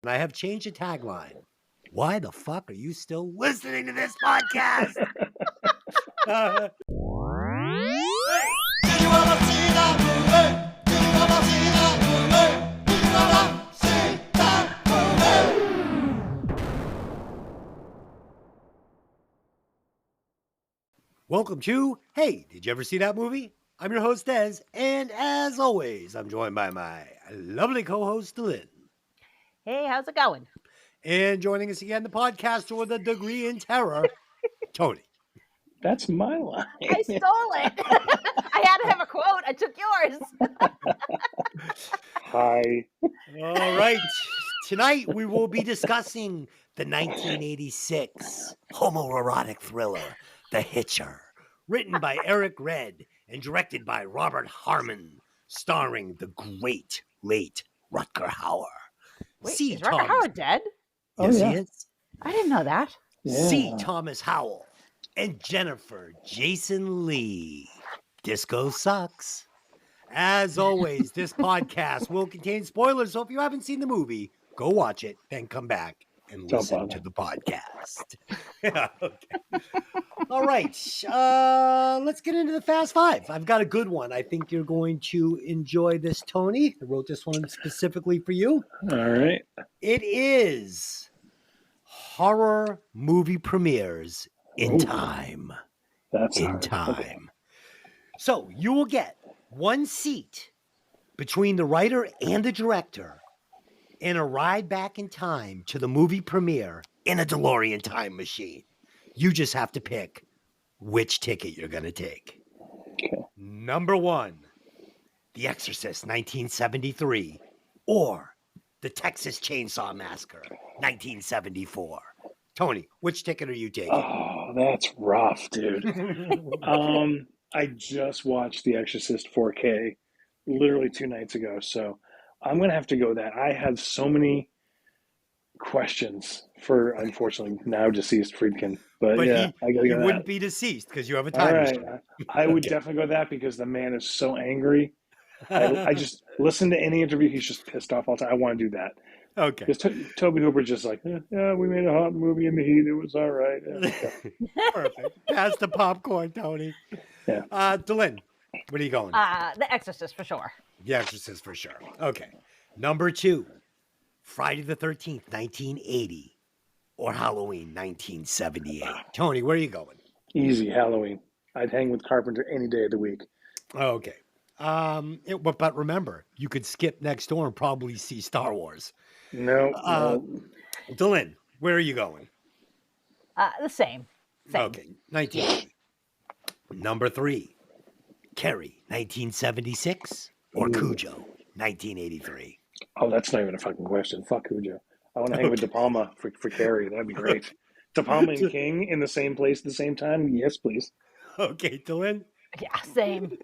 And I have changed the tagline. Why the fuck are you still listening to this podcast? Welcome to Hey, did you ever see that movie? I'm your host, Des, and as always, I'm joined by my lovely co-host, Lynn. Hey, how's it going? And joining us again, the podcaster with a degree in terror, Tony. That's my line. I stole it. I had to have a quote. I took yours. Hi. All right. Tonight, we will be discussing the 1986 homoerotic thriller, The Hitcher, written by Eric Red and directed by Robert Harmon, starring the great late Rutger Hauer. Wait, C. is Rutger Hauer dead? Yes, Oh, yeah. he is. I didn't know that. Yeah. C. Thomas Howell and Jennifer Jason Leigh. Disco sucks. As always, this podcast will contain spoilers, so if you haven't seen the movie, go watch it, then come back and Don't listen bother. to the podcast. Okay. All right. Let's get into the Fast Five. I've got a good one. I think you're going to enjoy this, Tony. I wrote this one specifically for you. All right. It is horror movie premieres in Ooh. time. That's In hard. time. Okay. So you will get one seat between the writer and the director and a ride back in time to the movie premiere in a DeLorean time machine. You just have to pick which ticket you're going to take. Okay. Number one, The Exorcist, 1973, or The Texas Chainsaw Massacre, 1974. Tony, which ticket are you taking? Oh, that's rough, dude. I just watched The Exorcist 4K literally 2 nights ago, so I'm going to have to go that. I have so many questions for, unfortunately, now deceased Friedkin. But yeah, I got to you go wouldn't that. be deceased because you have a All time right. machine. I would Okay. definitely go that because the man is so angry. I just listen to any interview. He's just pissed off all the time. I want to do that. Okay. Because Toby Hooper's just like, yeah, we made a hot movie in the heat. It was all right. Yeah. Perfect. Pass the popcorn, Tony. Yeah. Delyn, what are you going? The Exorcist for sure. The Exorcist for sure. Okay. Number two, Friday the 13th, 1980, or Halloween, 1978. Tony, where are you going? Easy Halloween. I'd hang with Carpenter any day of the week. Okay. But remember, you could skip next door and probably see Star Wars. No. Delyn, where are you going? The same. Okay. 1980. Number three, Carrie, 1976, or Ooh. Cujo, 1983. Oh, that's not even a fucking question. Fuck Cujo. I want to hang with De Palma for Carrie. That'd be great. De Palma and King in the same place at the same time? Yes, please. Okay, Delyn. Yeah, same.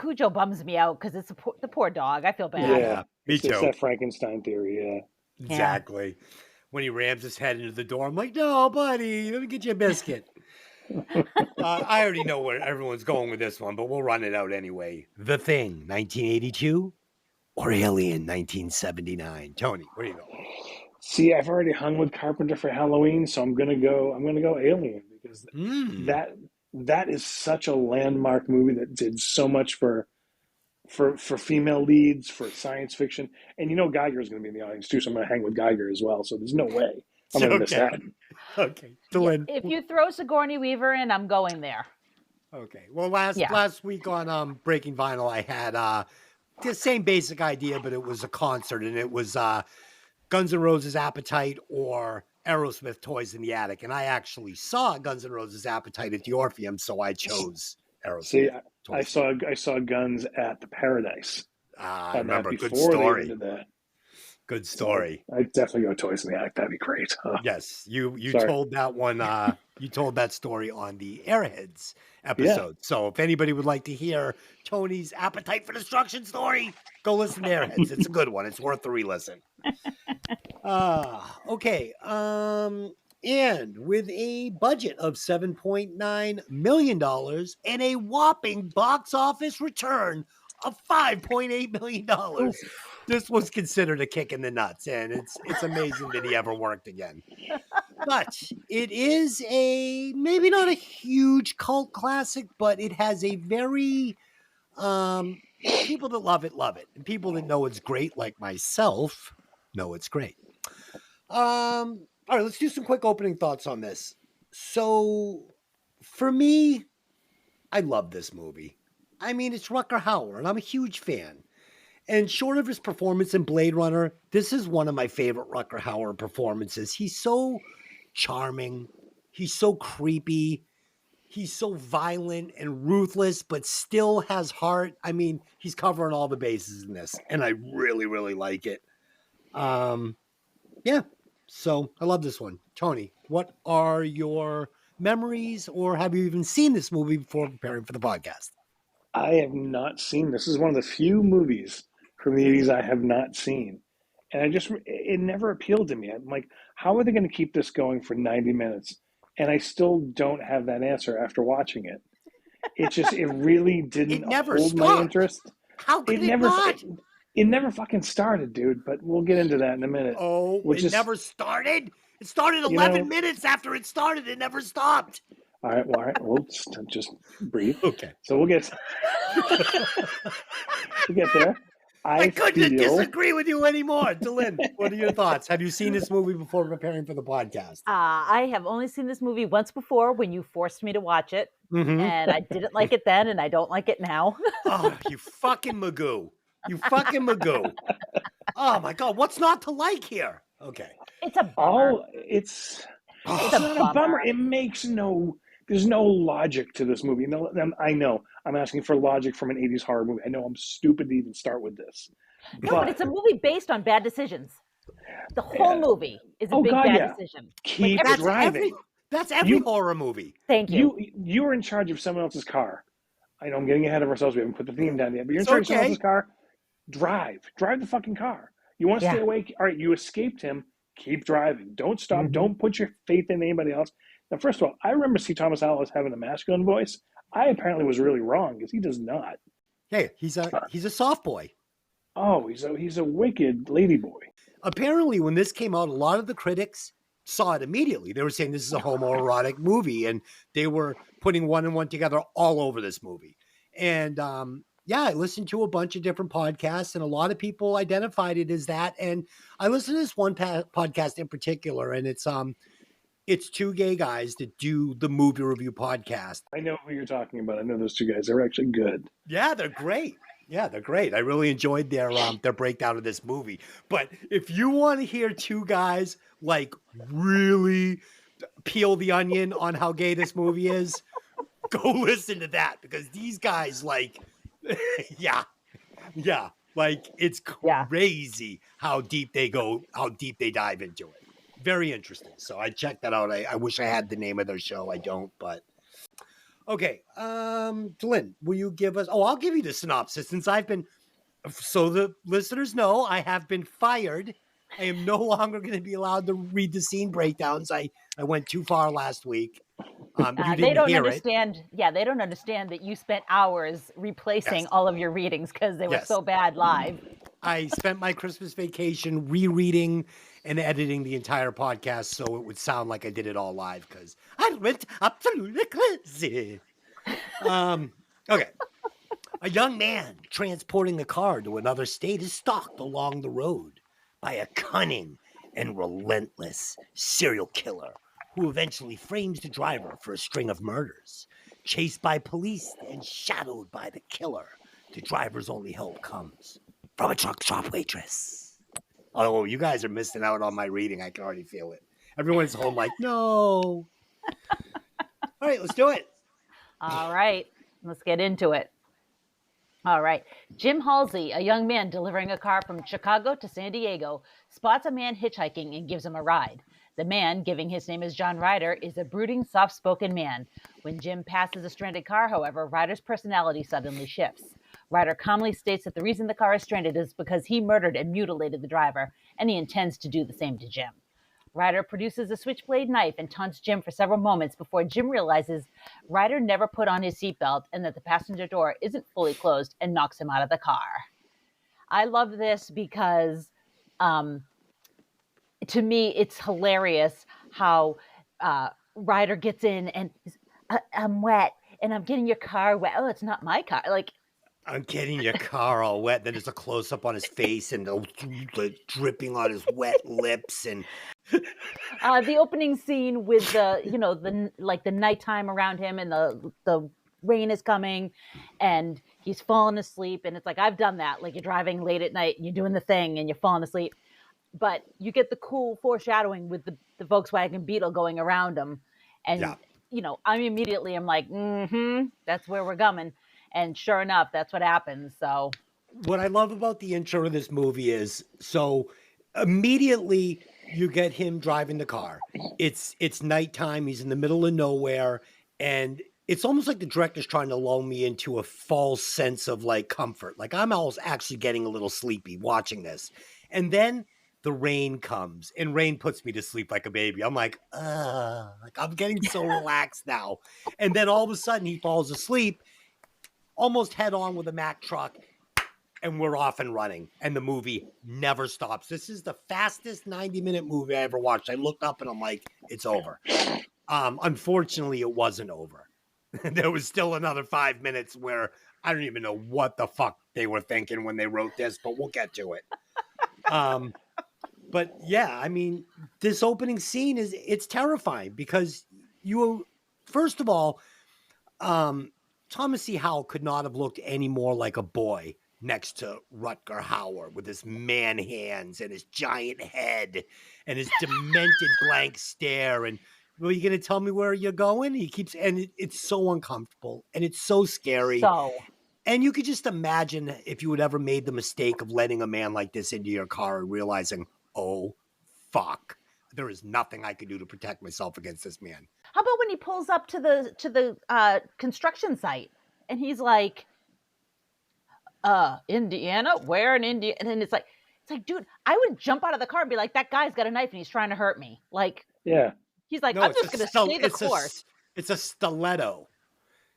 Cujo bums me out because it's the poor dog. I feel bad. Yeah. Me It's too. that Frankenstein theory, yeah. Exactly. When he rams his head into the door, I'm like, no, buddy, let me get you a biscuit. I already know where everyone's going with this one, but we'll run it out anyway. The Thing, 1982, or Alien, 1979. Tony, where are you going? See, I've already hung with Carpenter for Halloween, so I'm gonna go Alien because that is such a landmark movie that did so much for female leads, for science fiction. And you know Geiger's gonna be in the audience too, so I'm gonna hang with Geiger as well. So there's no way I'm gonna miss that. Okay. Delyn. If you throw Sigourney Weaver in, I'm going there. Okay. Well, last week on Breaking Vinyl, I had the same basic idea, but it was a concert, and it was Guns N' Roses' Appetite or Aerosmith Toys in the Attic. And I actually saw Guns N' Roses' Appetite at the Orpheum, so I chose Aerosmith. See, Toys. I saw Guns at the Paradise. I remember. Good Before story. they did that. Good story. I'd definitely go Toys in the Attic. That'd be great. Yes, you Sorry. told that one. You told that story on the Airheads episode. So if anybody would like to hear Tony's Appetite for Destruction story, go listen to Airheads. It's a good one. It's worth the re-listen. Okay. And with a budget of $7.9 million and a whopping box office return of $5.8 million, this was considered a kick in the nuts, and it's amazing that he ever worked again. But it is maybe not a huge cult classic, but it has a very people that love it, and people that know it's great, like myself, know it's great. All right, let's do some quick opening thoughts on this. So, for me, I love this movie. I mean, it's Rutger Hauer, and I'm a huge fan. And short of his performance in Blade Runner, this is one of my favorite Rutger Hauer performances. He's so charming. He's so creepy. He's so violent and ruthless, but still has heart. I mean, he's covering all the bases in this, and I really, really like it. Yeah, so I love this one. Tony, what are your memories, or have you even seen this movie before preparing for the podcast? I have not seen this. Is one of the few movies from the 80s I have not seen. And it never appealed to me. I'm like, how are they going to keep this going for 90 minutes? And I still don't have that answer after watching it. It really didn't hold my interest. How could it not? It never fucking started, dude, but we'll get into that in a minute. Oh, never started? It started 11 minutes after it started. It never stopped. All right, we'll just breathe. Okay. So we'll get there. I couldn't disagree with you anymore. Dylan, what are your thoughts? Have you seen this movie before preparing for the podcast? I have only seen this movie once before when you forced me to watch it. Mm-hmm. And I didn't like it then, and I don't like it now. Oh, you fucking magoo. You fucking magoo. Oh, my God. What's not to like here? Okay. It's a bummer. It's not a bummer. It makes there's no logic to this movie. No, I know I'm asking for logic from an 80s horror movie. I know I'm stupid to even start with this. But it's a movie based on bad decisions. The whole movie is a bad decision. Keep driving. That's every horror movie. Thank you. You were in charge of someone else's car. I know I'm getting ahead of ourselves. We haven't put the theme down yet. But you're in charge of someone else's car. Drive the fucking car. You want to stay awake? All right, you escaped him. Keep driving. Don't stop. Mm-hmm. Don't put your faith in anybody else. Now, first of all, I remember C. Thomas Howell as having a masculine voice. I apparently was really wrong because he does not. Hey, he's a soft boy. Oh, he's a wicked lady boy. Apparently, when this came out, a lot of the critics saw it immediately. They were saying this is a homoerotic movie, and they were putting one and one together all over this movie. And I listened to a bunch of different podcasts, and a lot of people identified it as that. And I listened to this one podcast in particular, and it's two gay guys that do the movie review podcast. I know who you're talking about. I know those two guys. They're actually good. Yeah, they're great. Yeah, they're great. I really enjoyed their breakdown of this movie. But if you want to hear two guys like really peel the onion on how gay this movie is, go listen to that, because these guys like like it's crazy how deep they go, how deep they dive into it. Very interesting. So I checked that out. I wish I had the name of their show. I don't, but okay. Lynn, will you give us, I'll give you the synopsis, since so the listeners know I have been fired. I am no longer going to be allowed to read the scene breakdowns. I went too far last week. They don't understand. Yeah, they don't understand that you spent hours replacing all of your readings because they were so bad live. I spent my Christmas vacation rereading and editing the entire podcast so it would sound like I did it all live, because I went absolutely crazy. Okay. A young man transporting a car to another state is stalked along the road by a cunning and relentless serial killer who eventually frames the driver for a string of murders. Chased by police and shadowed by the killer, the driver's only hope comes from a truck stop waitress. Oh, you guys are missing out on my reading. I can already feel it. Everyone's home like, no. All right, let's do it. All right, let's get into it. All right. Jim Halsey, a young man delivering a car from Chicago to San Diego, spots a man hitchhiking and gives him a ride. The man, giving his name as John Ryder, is a brooding, soft-spoken man. When Jim passes a stranded car, however, Ryder's personality suddenly shifts. Ryder calmly states that the reason the car is stranded is because he murdered and mutilated the driver, and he intends to do the same to Jim. Ryder produces a switchblade knife and taunts Jim for several moments before Jim realizes Ryder never put on his seatbelt and that the passenger door isn't fully closed, and knocks him out of the car. I love this because to me, it's hilarious how Ryder gets in and I'm wet and I'm getting your car wet. Oh, it's not my car. Like, I'm getting your car all wet. Then there's a close up on his face and the dripping on his wet lips. And the opening scene with the, the nighttime around him and the rain is coming and he's falling asleep. And it's like, I've done that. Like, you're driving late at night and you're doing the thing and you're falling asleep. But you get the cool foreshadowing with the Volkswagen Beetle going around him. And, I'm like, that's where we're going. And sure enough, that's what happens. So what I love about the intro of this movie is, so immediately you get him driving the car. It's nighttime. He's in the middle of nowhere. And it's almost like the director's trying to lull me into a false sense of like comfort. Like I'm always actually getting a little sleepy watching this. And then the rain comes and rain puts me to sleep like a baby. I'm like I'm getting so relaxed now. And then all of a sudden he falls asleep, almost head on with a Mack truck, and we're off and running. And the movie never stops. This is the fastest 90-minute movie I ever watched. I looked up and I'm like, it's over. Unfortunately, it wasn't over. There was still another 5 minutes where I don't even know what the fuck they were thinking when they wrote this, but we'll get to it. But yeah, I mean, this opening scene it's terrifying because first of all, Thomas C. Howell could not have looked any more like a boy next to Rutger Hauer with his man hands and his giant head and his demented blank stare. And are you going to tell me where you're going? It's so uncomfortable and it's so scary. And you could just imagine if you had ever made the mistake of letting a man like this into your car and realizing, oh, fuck, there is nothing I can do to protect myself against this man. How about when he pulls up to the construction site and he's like, Indiana? Where in Indiana? And then it's like, dude, I would jump out of the car and be like, that guy's got a knife and he's trying to hurt me. Like, yeah. He's like, I'm just going to stay the course. It's a stiletto.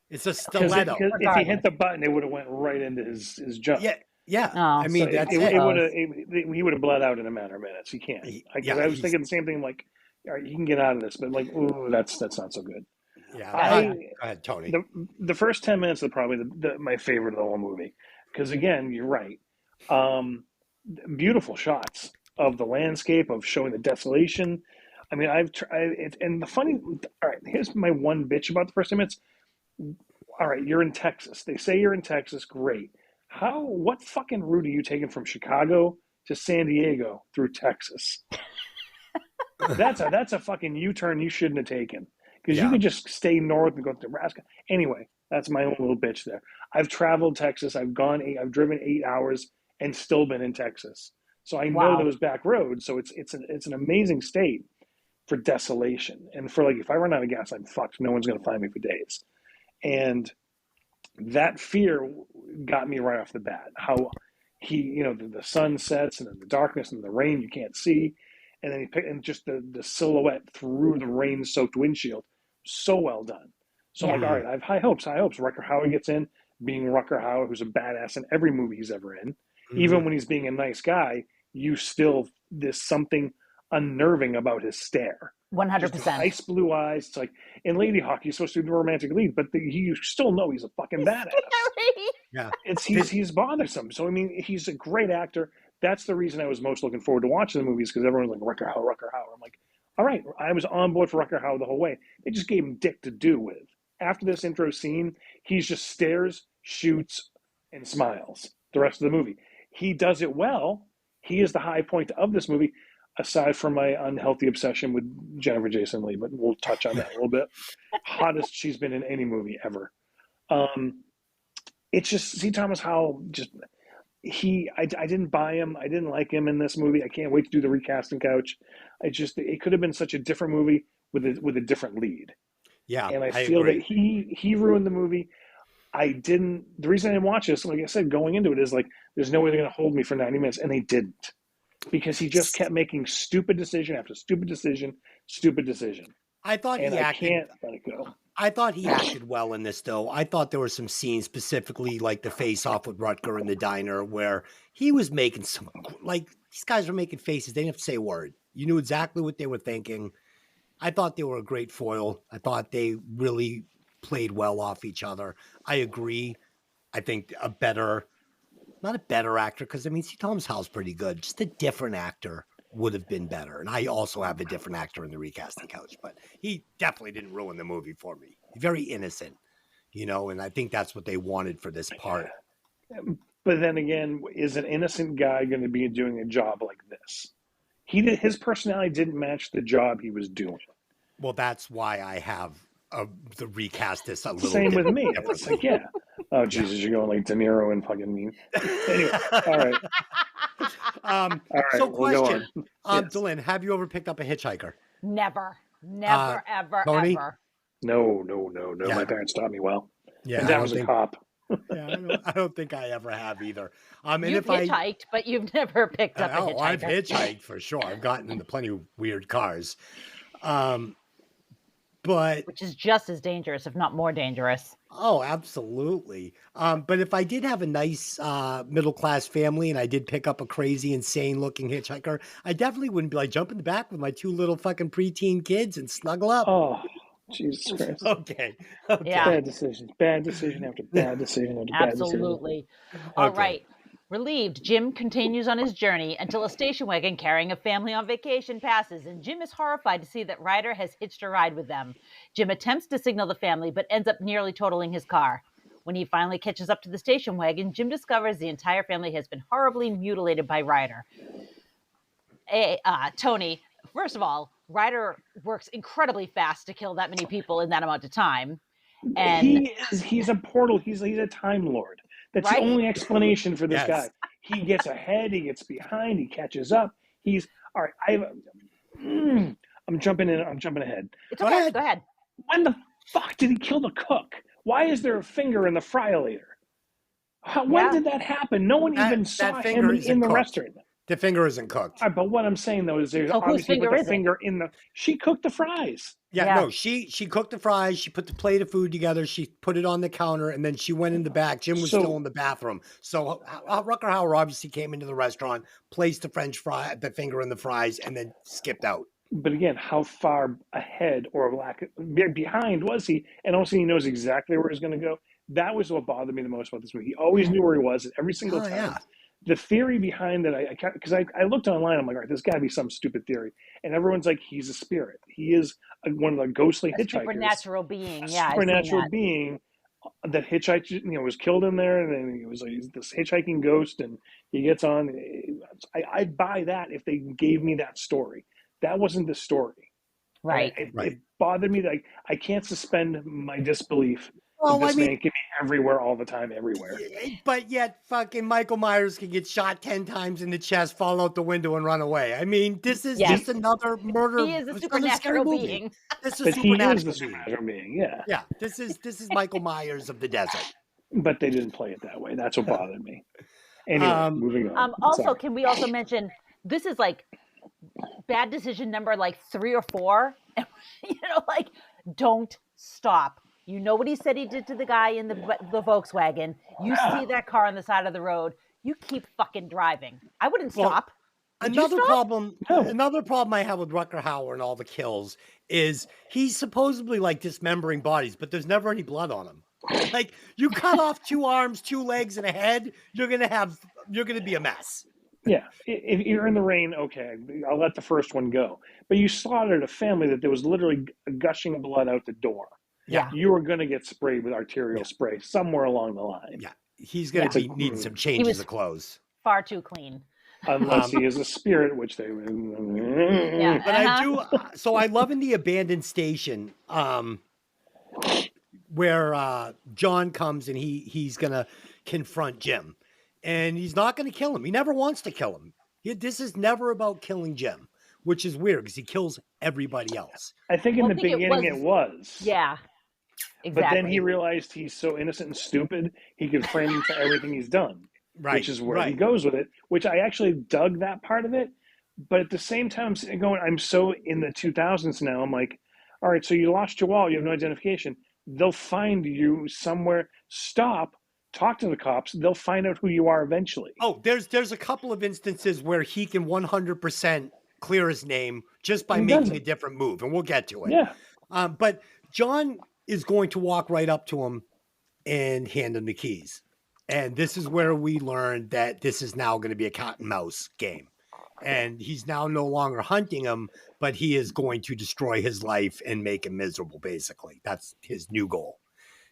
It's a stiletto. Because if he hit the button, it would have went right into his junk. Yeah. Oh, I mean, so he would have bled out in a matter of minutes. He can't. I was thinking the same thing. Like, all right, you can get out of this, but like, ooh, that's not so good. Yeah. Go ahead, Tony. The first 10 minutes are probably my favorite of the whole movie because again, you're right. Beautiful shots of the landscape, of showing the desolation. I mean, and the funny. All right, here's my one bitch about the first 10 minutes. All right, you're in Texas. They say you're in Texas. Great. What fucking route are you taking from Chicago to San Diego through Texas? That's a fucking U-turn you shouldn't have taken because you could just stay north and go to Nebraska. Anyway, that's my own little bitch there. I've traveled Texas. I've driven 8 hours and still been in Texas. So I know those back roads. So it's an amazing state for desolation. And for like, if I run out of gas, I'm fucked. No one's going to find me for days. And that fear got me right off the bat. How the sun sets and then the darkness and the rain you can't see. And then and just the silhouette through the rain-soaked windshield. So well done. So I'm like, all right, I have high hopes. Rutger Hauer gets in, being Rutger Hauer, who's a badass in every movie he's ever in. Mm-hmm. Even when he's being a nice guy, there's something unnerving about his stare. 100%. Ice blue eyes. It's like in Lady Hawk, he's supposed to be the romantic lead, but you still know he's a fucking badass. Yeah, he's bothersome. So I mean, he's a great actor. That's the reason I was most looking forward to watching the movies because everyone's like Rutger Hauer. I'm like, all right, I was on board for Rutger Hauer the whole way. They just gave him dick to do with. After this intro scene, he just stares, shoots, and smiles the rest of the movie. He does it well. He is the high point of this movie. Aside from my unhealthy obsession with Jennifer Jason Leigh, but we'll touch on that a little bit. Hottest she's been in any movie ever. It's just, see Thomas Howell, I didn't buy him. I didn't like him in this movie. I can't wait to do the recasting couch. It could have been such a different movie with a different lead. Yeah. And I feel agree. that he ruined the movie. The reason I didn't watch this, like I said, going into it is like, there's no way they're going to hold me for 90 minutes. And they didn't. Because he just kept making stupid decision after stupid decision. I thought I can't let it go. I thought he acted well in this, though. I thought there were some scenes, specifically like the face-off with Rutger in the diner, where he was making some, like, these guys were making faces. They didn't have to say a word. You knew exactly what they were thinking. I thought they were a great foil. I thought they really played well off each other. I agree. I think not a better actor, because, I mean, C. Thomas Howell's pretty good. Just a different actor would have been better. And I also have a different actor in the recasting couch, but he definitely didn't ruin the movie for me. Very innocent, and I think that's what they wanted for this part. But then again, is an innocent guy going to be doing a job like this? His personality didn't match the job he was doing. Well, that's why I have the recast this a little. Same with me. It's like, yeah. Oh, Jesus, you're going like De Niro and fucking me. Anyway, all right. All right. So, question, yes. Dylan, have you ever picked up a hitchhiker? Never, ever, Tony? ever. No. Yeah. My parents taught me well. Yeah, and Dad was a cop. Yeah, I don't think I ever have either. And you've hitchhiked, but you've never picked up a hitchhiker. I've hitchhiked for sure. I've gotten into plenty of weird cars. Which is just as dangerous, if not more dangerous. Oh, absolutely. But if I did have a nice middle-class family and I did pick up a crazy, insane-looking hitchhiker, I definitely wouldn't be like, jump in the back with my 2 little fucking preteen kids and snuggle up. Oh, Jesus Christ. Okay. Yeah. Bad decision after bad decision after bad decision. Absolutely. All right. Relieved, Jim continues on his journey until a station wagon carrying a family on vacation passes, and Jim is horrified to see that Ryder has hitched a ride with them. Jim attempts to signal the family, but ends up nearly totaling his car. When he finally catches up to the station wagon, Jim discovers the entire family has been horribly mutilated by Ryder. Tony, first of all, Ryder works incredibly fast to kill that many people in that amount of time. And he's a portal. He's a Time Lord. That's the only explanation for this guy. He gets ahead, he gets behind, he catches up. He's all right. I'm jumping in. I'm jumping ahead. It's okay. Go ahead. When the fuck did he kill the cook? Why is there a finger in the fry-later? When did that happen? No one even saw him in the restaurant. The finger isn't cooked. Right, but what I'm saying though is there's obviously put the finger in the. She cooked the fries. Yeah, no, she cooked the fries. She put the plate of food together. She put it on the counter, and then she went in the back. Jim was still in the bathroom. So Rutger Hauer obviously came into the restaurant, placed the finger in the fries, and then skipped out. But again, how far ahead or behind was he? And also, he knows exactly where he's going to go. That was what bothered me the most about this movie. He always knew where he was every single time. Yeah. The theory behind that, because I looked online, I'm like, all right, there's got to be some stupid theory. And everyone's like, he's a spirit. He is one of the ghostly hitchhikers. Supernatural being, supernatural being that hitchhiked, was killed in there. And then he was like, he's this hitchhiking ghost, and he gets on. I'd buy that if they gave me that story. That wasn't the story. Right. It bothered me that I can't suspend my disbelief. Well, this man can be everywhere all the time, everywhere. But yet fucking Michael Myers can get shot 10 times in the chest, fall out the window, and run away. I mean, this is just another murder. He is a supernatural being. This is supernatural being, yeah. Yeah, this is Michael Myers of the desert. But they didn't play it that way. That's what bothered me. Anyway, moving on. Also, can we also mention, this is like bad decision number 3 or 4. Don't stop. You know what he said he did to the guy in the Volkswagen. You see that car on the side of the road. You keep fucking driving. I wouldn't stop. Another problem I have with Rutger Hauer and all the kills is he's supposedly dismembering bodies, but there's never any blood on him. You cut off 2 arms, 2 legs, and a head, you're gonna be a mess. Yeah, if you're in the rain, okay, I'll let the first one go. But you slaughtered a family that there was literally gushing blood out the door. Yeah, you were going to get sprayed with arterial spray somewhere along the line. Yeah, he's going to need some changes of clothes. Far too clean. Unless he is a spirit, which they. Yeah, but I do. So I love in the abandoned station, where John comes and he's going to confront Jim, and he's not going to kill him. He never wants to kill him. This is never about killing Jim, which is weird because he kills everybody else. I think in the beginning it was. Yeah. Exactly. But then he realized he's so innocent and stupid, he could frame him for everything he's done. Right. Which is where he goes with it, which I actually dug that part of it. But at the same time, I'm so in the 2000s now, I'm like, all right, so you lost your wallet, you have no identification. they'll find you somewhere. Stop, talk to the cops. They'll find out who you are eventually. Oh, there's a couple of instances where he can 100% clear his name just by making a different move, and we'll get to it. Yeah. But John is going to walk right up to him and hand him the keys. And this is where we learn that this is now going to be a cat and mouse game. And he's now no longer hunting him, but he is going to destroy his life and make him miserable, basically. That's his new goal.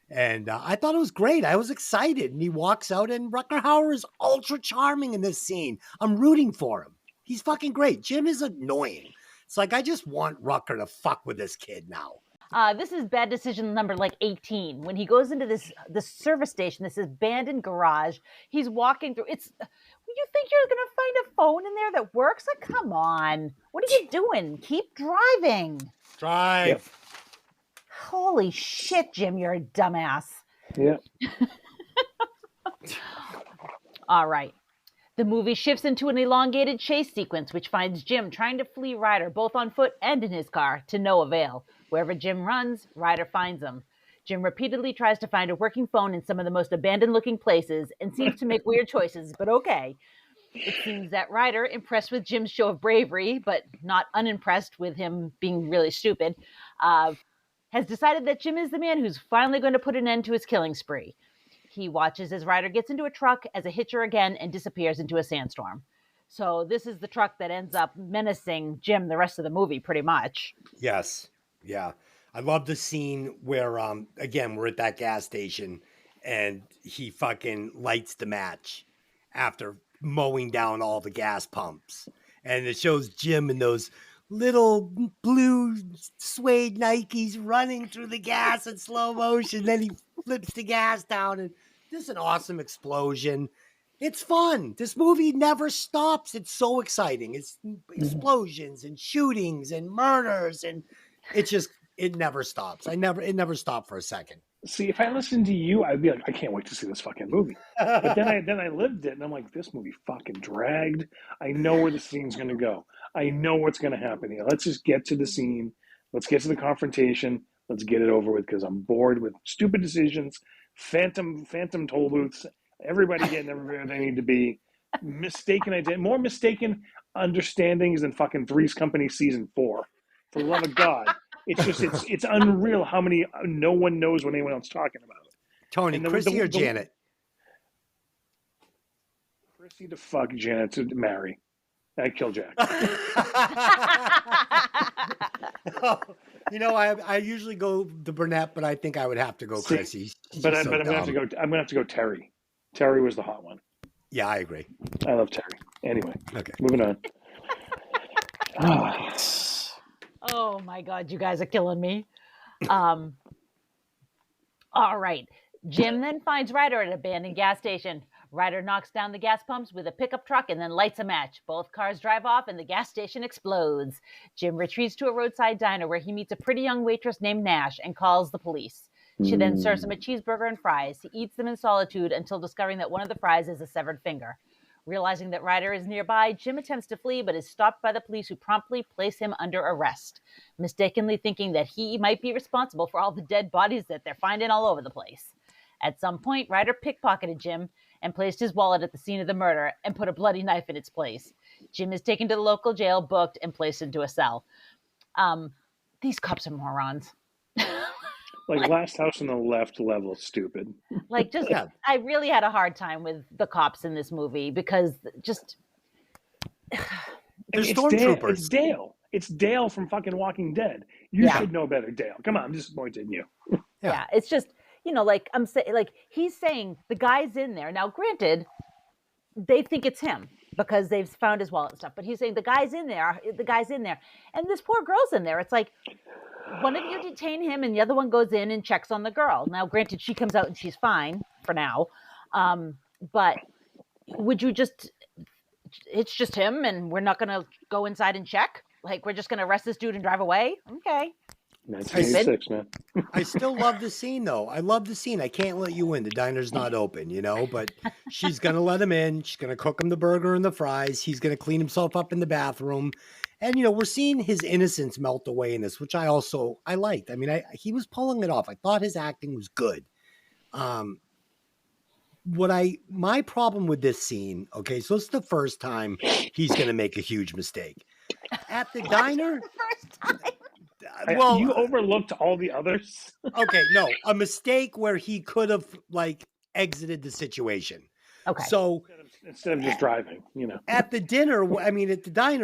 And I thought it was great. I was excited. And he walks out, and Rutger Hauer is ultra charming in this scene. I'm rooting for him. He's fucking great. Jim is annoying. It's like, I just want Rutger to fuck with this kid now. This is bad decision number 18. When he goes into this service station, this abandoned garage, he's walking through. You think you're going to find a phone in there that works? Like, come on. What are you doing? Keep driving. Drive. Yep. Holy shit, Jim, you're a dumbass. Yeah. All right. The movie shifts into an elongated chase sequence, which finds Jim trying to flee Ryder, both on foot and in his car, to no avail. Wherever Jim runs, Ryder finds him. Jim repeatedly tries to find a working phone in some of the most abandoned-looking places and seems to make weird choices, but okay. It seems that Ryder, impressed with Jim's show of bravery, but not unimpressed with him being really stupid, has decided that Jim is the man who's finally going to put an end to his killing spree. He watches as Ryder gets into a truck as a Hitcher again and disappears into a sandstorm. So this is the truck that ends up menacing Jim the rest of the movie, pretty much. Yes. Yeah. I love the scene where, again, we're at that gas station and he fucking lights the match after mowing down all the gas pumps. And it shows Jim in those little blue suede Nikes running through the gas in slow motion. Then he flips the gas down, and this is an awesome explosion. It's fun. This movie never stops. It's so exciting. It's explosions and shootings and murders, and it never stops. It never stopped for a second. See, if I listened to you, I'd be like, I can't wait to see this fucking movie. But then I lived it, and I'm like, this movie fucking dragged. I know where the scene's going to go. I know what's going to happen here. Let's just get to the scene. Let's get to the confrontation. Let's get it over with, because I'm bored with stupid decisions, phantom toll booths, everybody getting everywhere they need to be, more mistaken understandings than fucking Three's Company season 4. For the love of God. It's unreal how many no one knows what anyone else is talking about. Tony, Chrissy or Janet? Chrissy to fuck, Janet to marry. I'd kill Jack. I usually go the brunette, but I think I would have to go Chrissy. But I'm gonna have to go Terry. Terry was the hot one. Yeah, I agree. I love Terry. Anyway, okay, moving on. Oh my God, you guys are killing me. All right. Jim then finds Ryder at an abandoned gas station. Ryder knocks down the gas pumps with a pickup truck and then lights a match. Both cars drive off and the gas station explodes. Jim retreats to a roadside diner where he meets a pretty young waitress named Nash and calls the police. She then serves him a cheeseburger and fries. He eats them in solitude until discovering that one of the fries is a severed finger. Realizing that Ryder is nearby, Jim attempts to flee but is stopped by the police, who promptly place him under arrest, mistakenly thinking that he might be responsible for all the dead bodies that they're finding all over the place. At some point, Ryder pickpocketed Jim and placed his wallet at the scene of the murder and put a bloody knife in its place. Jim is taken to the local jail, booked, and placed into a cell. These cops are morons. Like Last House on the Left level stupid. I really had a hard time with the cops in this movie because they're stormtroopers. It's Dale. It's Dale from fucking Walking Dead. You should know better, Dale. Come on, I'm disappointed in you. Yeah, it's just, he's saying the guy's in there. Now, granted, they think it's him because they've found his wallet and stuff, but he's saying the guy's in there, and this poor girl's in there. It's like, one of you detain him and the other one goes in and checks on the girl. Now, granted, she comes out and she's fine for now. But would you it's just him and we're not going to go inside and check? Like, we're just going to arrest this dude and drive away? Okay. 1986, man. I still love the scene, though. I love the scene. I can't let you in. The diner's not open, but she's going to let him in. She's going to cook him the burger and the fries. He's going to clean himself up in the bathroom. And, we're seeing his innocence melt away in this, which I liked. I mean, he was pulling it off. I thought his acting was good. My problem with this scene, okay, so it's the first time he's going to make a huge mistake. At the diner. First time. Well, you overlooked all the others. Okay, no, a mistake where he could have exited the situation. Okay. So instead of just driving, At the diner,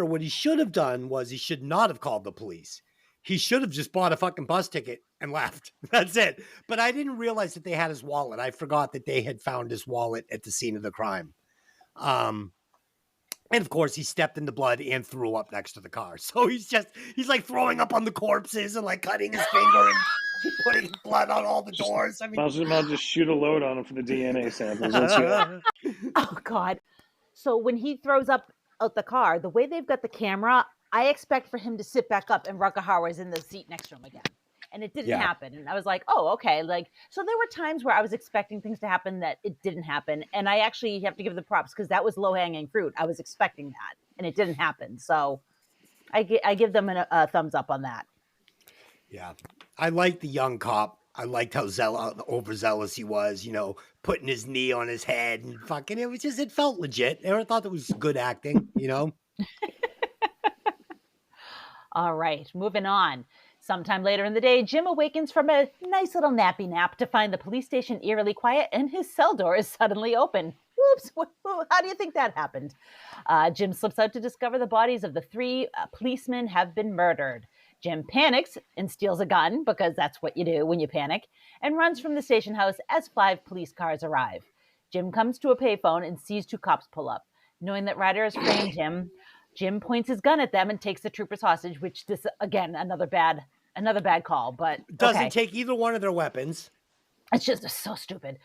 what he should have done was he should not have called the police. He should have just bought a fucking bus ticket and left. That's it. But I didn't realize that they had his wallet. I forgot that they had found his wallet at the scene of the crime. And of course, he stepped in the blood and threw up next to the car. So he's like throwing up on the corpses and like cutting his finger and putting blood on all the doors. I mean, I'll just shoot a load on him for the DNA samples. Oh, God. So when he throws up out the car, the way they've got the camera, I expect for him to sit back up and Rutger Hauer is in the seat next to him again. And it didn't happen. And I was like, oh, okay. So there were times where I was expecting things to happen that it didn't happen. And I actually have to give the props because that was low-hanging fruit. I was expecting that and it didn't happen. So I give them a thumbs up on that. Yeah. I liked the young cop. I liked how overzealous he was, putting his knee on his head and fucking, it felt legit. I thought it was good acting, All right, moving on. Sometime later in the day, Jim awakens from a nice little nappy nap to find the police station eerily quiet and his cell door is suddenly open. Whoops, how do you think that happened? Jim slips out to discover the bodies of the 3 policemen have been murdered. Jim panics and steals a gun, because that's what you do when you panic, and runs from the station house as 5 police cars arrive. Jim comes to a payphone and sees 2 cops pull up. Knowing that Ryder has framed him, Jim points his gun at them and takes the troopers hostage, which this, again, another bad call, but doesn't take either one of their weapons. It's just so stupid.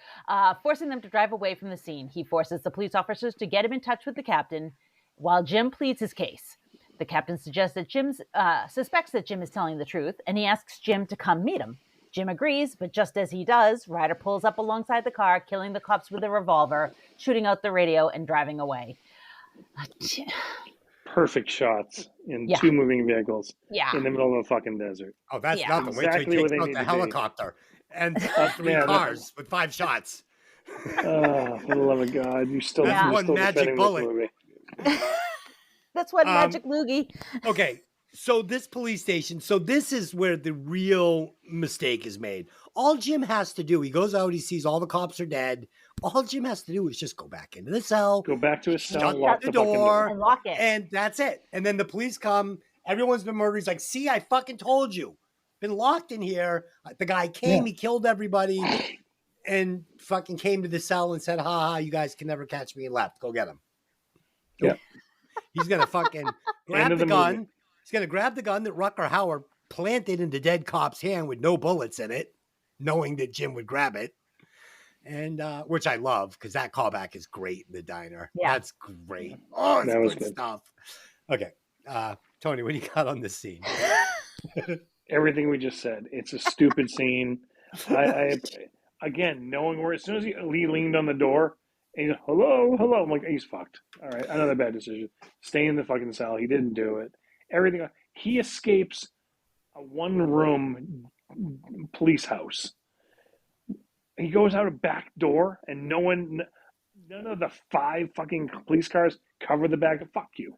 Forcing them to drive away from the scene. He forces the police officers to get him in touch with the captain while Jim pleads his case. The captain suggests that suspects that Jim is telling the truth, and he asks Jim to come meet him. Jim agrees, but just as he does, Ryder pulls up alongside the car, killing the cops with a revolver, shooting out the radio, and driving away. Perfect shots in 2 moving vehicles in the middle of a fucking desert. Oh, that's nothing. Exactly wait till he takes out the helicopter and 3 cars with 5 shots. Oh, for the love of God. You still one magic bullet. That's one magic loogie. Okay, so this police station, this is where the real mistake is made. All Jim has to do, he goes out, he sees all the cops are dead. All Jim has to do is just go back into the cell. Go back to his cell, lock the door, and lock it. And that's it. And then the police come. Everyone's been murdered. He's like, see, I fucking told you. Been locked in here. The guy came, he killed everybody, and fucking came to the cell and said, ha, you guys can never catch me, and left. Go get him. Yeah. He's going to fucking grab the gun. Movie. He's going to grab the gun that Rutger Hauer planted in the dead cop's hand with no bullets in it, knowing that Jim would grab it. And which I love because that callback is great in the diner. Yeah. That's great. Oh, it's good stuff. Okay. Tony, what do you got on this scene? Everything we just said. It's a stupid scene. I again, knowing where, as soon as he leaned on the door and he goes, hello. I'm like, he's fucked. All right. Another bad decision. Stay in the fucking cell. He didn't do it. Everything. He escapes a 1-room police house. He goes out a back door, and none of the 5 fucking police cars cover the back. Fuck you,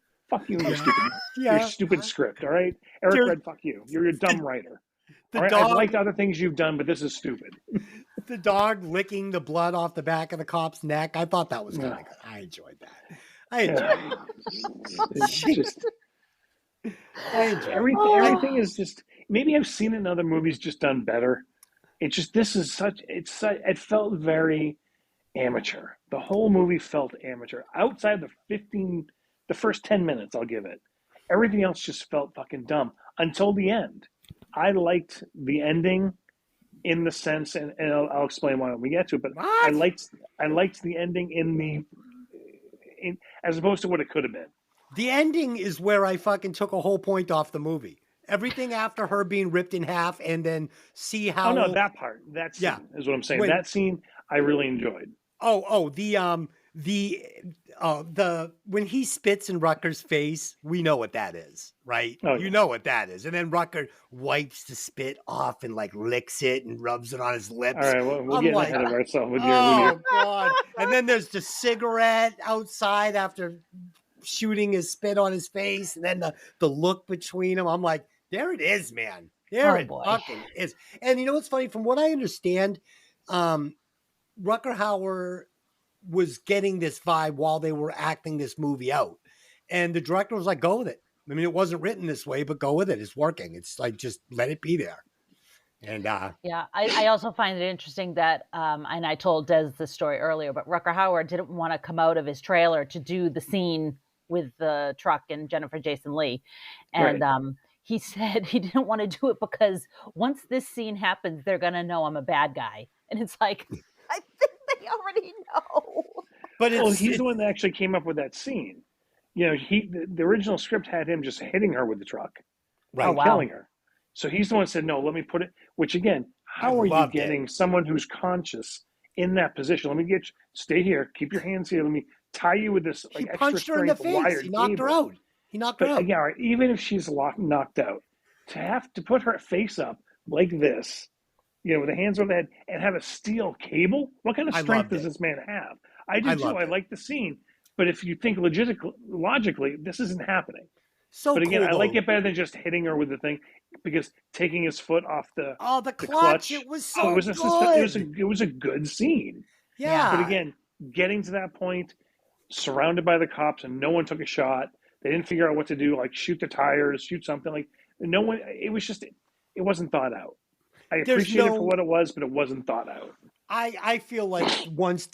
your stupid script. All right, Eric Red, fuck you. You're a dumb writer. All right? I've liked other things you've done, but this is stupid. The dog licking the blood off the back of the cop's neck. I thought that was kind of good. I enjoyed that. I enjoyed everything is just, maybe I've seen it in other movies just done better. It's just, it felt very amateur. The whole movie felt amateur. Outside the first 10 minutes, I'll give it. Everything else just felt fucking dumb until the end. I liked the ending in the sense, and I'll explain why when we get to it, but I liked the ending as opposed to what it could have been. The ending is where I fucking took a whole point off the movie. Everything after her being ripped in half and then see how... Oh, no, that part. That scene is what I'm saying. That scene I really enjoyed. The when he spits in Rutger's face, we know what that is, right? Oh, You yeah. know what that is. And then Rutger wipes the spit off and like licks it and rubs it on his All lips. right, well, we're I'm getting like, ahead of ourselves with your. oh God. And then there's the cigarette outside after shooting his spit on his face, and then the look between them. I'm like, there it is, man. There Oh it boy. fucking is. And you know what's funny? From what I understand, Rutger Hauer was getting this vibe while they were acting this movie out. And the director was like, go with it. I mean, it wasn't written this way, but go with it. It's working. It's like, just let it be there. And yeah, I also find it interesting that, and I told Des this story earlier, but Rutger Hauer didn't want to come out of his trailer to do the scene with the truck and Jennifer Jason Leigh. And he said he didn't want to do it because once this scene happens, they're going to know I'm a bad guy. And it's like, I think they already know. But he's the one that actually came up with that scene. You know, the original script had him just hitting her with the truck, right, killing her. So he's the one that said, "No, let me put it." Which again, how are you getting someone who's conscious in that position? Let me stay here, keep your hands here. Let me tie you with this like extra strength wired He knocked her out. He knocked her out. Yeah, right, even if she's knocked out, to have to put her face up like this, you know, with the hands over the head and have a steel cable. What kind of strength does this man have? I do too. I like the scene, but if you think logically, this isn't happening. But again, I like it better than just hitting her with the thing, because taking his foot off the clutch. It was so good. It was a good scene. Yeah. But again, getting to that point, surrounded by the cops, and no one took a shot. They didn't figure out what to do, like shoot the tires, shoot something. Like no one. It was just. It wasn't thought out. I appreciate it for what it was, but it wasn't thought out. I feel like once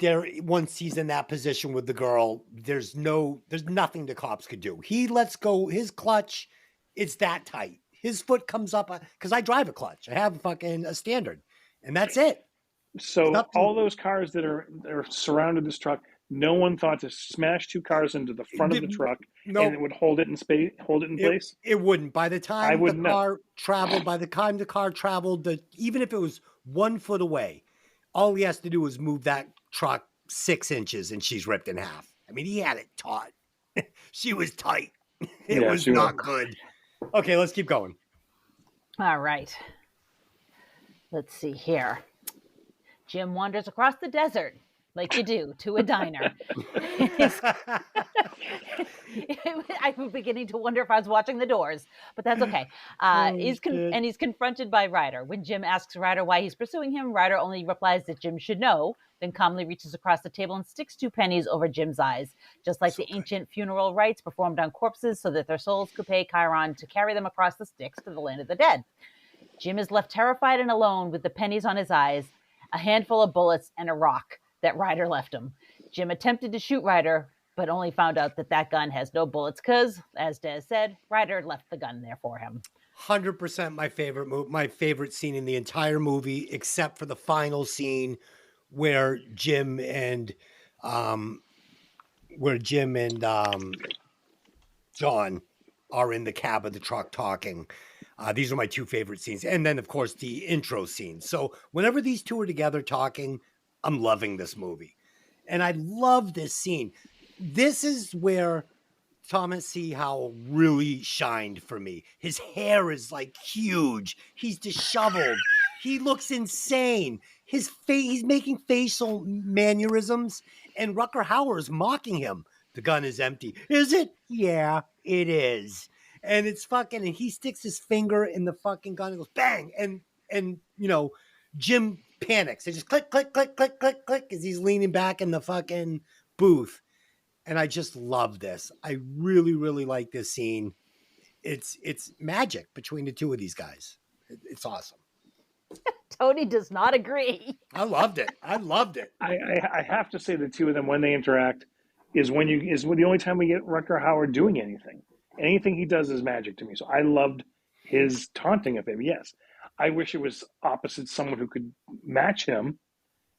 he's in that position with the girl, there's nothing the cops could do. He lets go his clutch. It's that tight. His foot comes up because I drive a clutch. I have a standard, and that's it. So all those cars that are surrounded this truck, no one thought to smash two cars into the front of the truck and it would hold it in place. It wouldn't. By the time the car traveled, even if it was 1 foot away, all he has to do is move that truck 6 inches and she's ripped in half. I mean, he had it taut. She was tight. It was not good. Okay, let's keep going. All right. Let's see here. Jim wanders across the desert, like you do, to a diner. I'm beginning to wonder if I was watching The Doors, but that's okay. He's confronted by Ryder. When Jim asks Ryder why he's pursuing him, Ryder only replies that Jim should know, then calmly reaches across the table and sticks 2 pennies over Jim's eyes, just like the ancient funeral rites performed on corpses so that their souls could pay Chiron to carry them across the Styx to the land of the dead. Jim is left terrified and alone with the pennies on his eyes, a handful of bullets, and a rock that Ryder left him. Jim attempted to shoot Ryder, but only found out that gun has no bullets because, as Des said, Ryder left the gun there for him. 100% my favorite scene in the entire movie, except for the final scene where Jim and John are in the cab of the truck talking. These are my 2 favorite scenes. And then, of course, the intro scene. So whenever these 2 are together talking, I'm loving this movie. And I love this scene. This is where Thomas C. Howell really shined for me. His hair is like huge. He's disheveled. He looks insane. His face, he's making facial mannerisms, and Rutger Hauer is mocking him. The gun is empty. Is it? Yeah, it is. And it's and he sticks his finger in the fucking gun and goes bang. And you know, Jim panics. It just click, click, click, click, click, click as he's leaning back in the fucking booth. And I just love this. I really, really like this scene. It's magic between the 2 of these guys. It's awesome. Tony does not agree. I loved it. I have to say the 2 of them, when they interact, is the only time we get Rutger Hauer doing anything. Anything he does is magic to me. So I loved his taunting of him. Yes, I wish it was opposite someone who could match him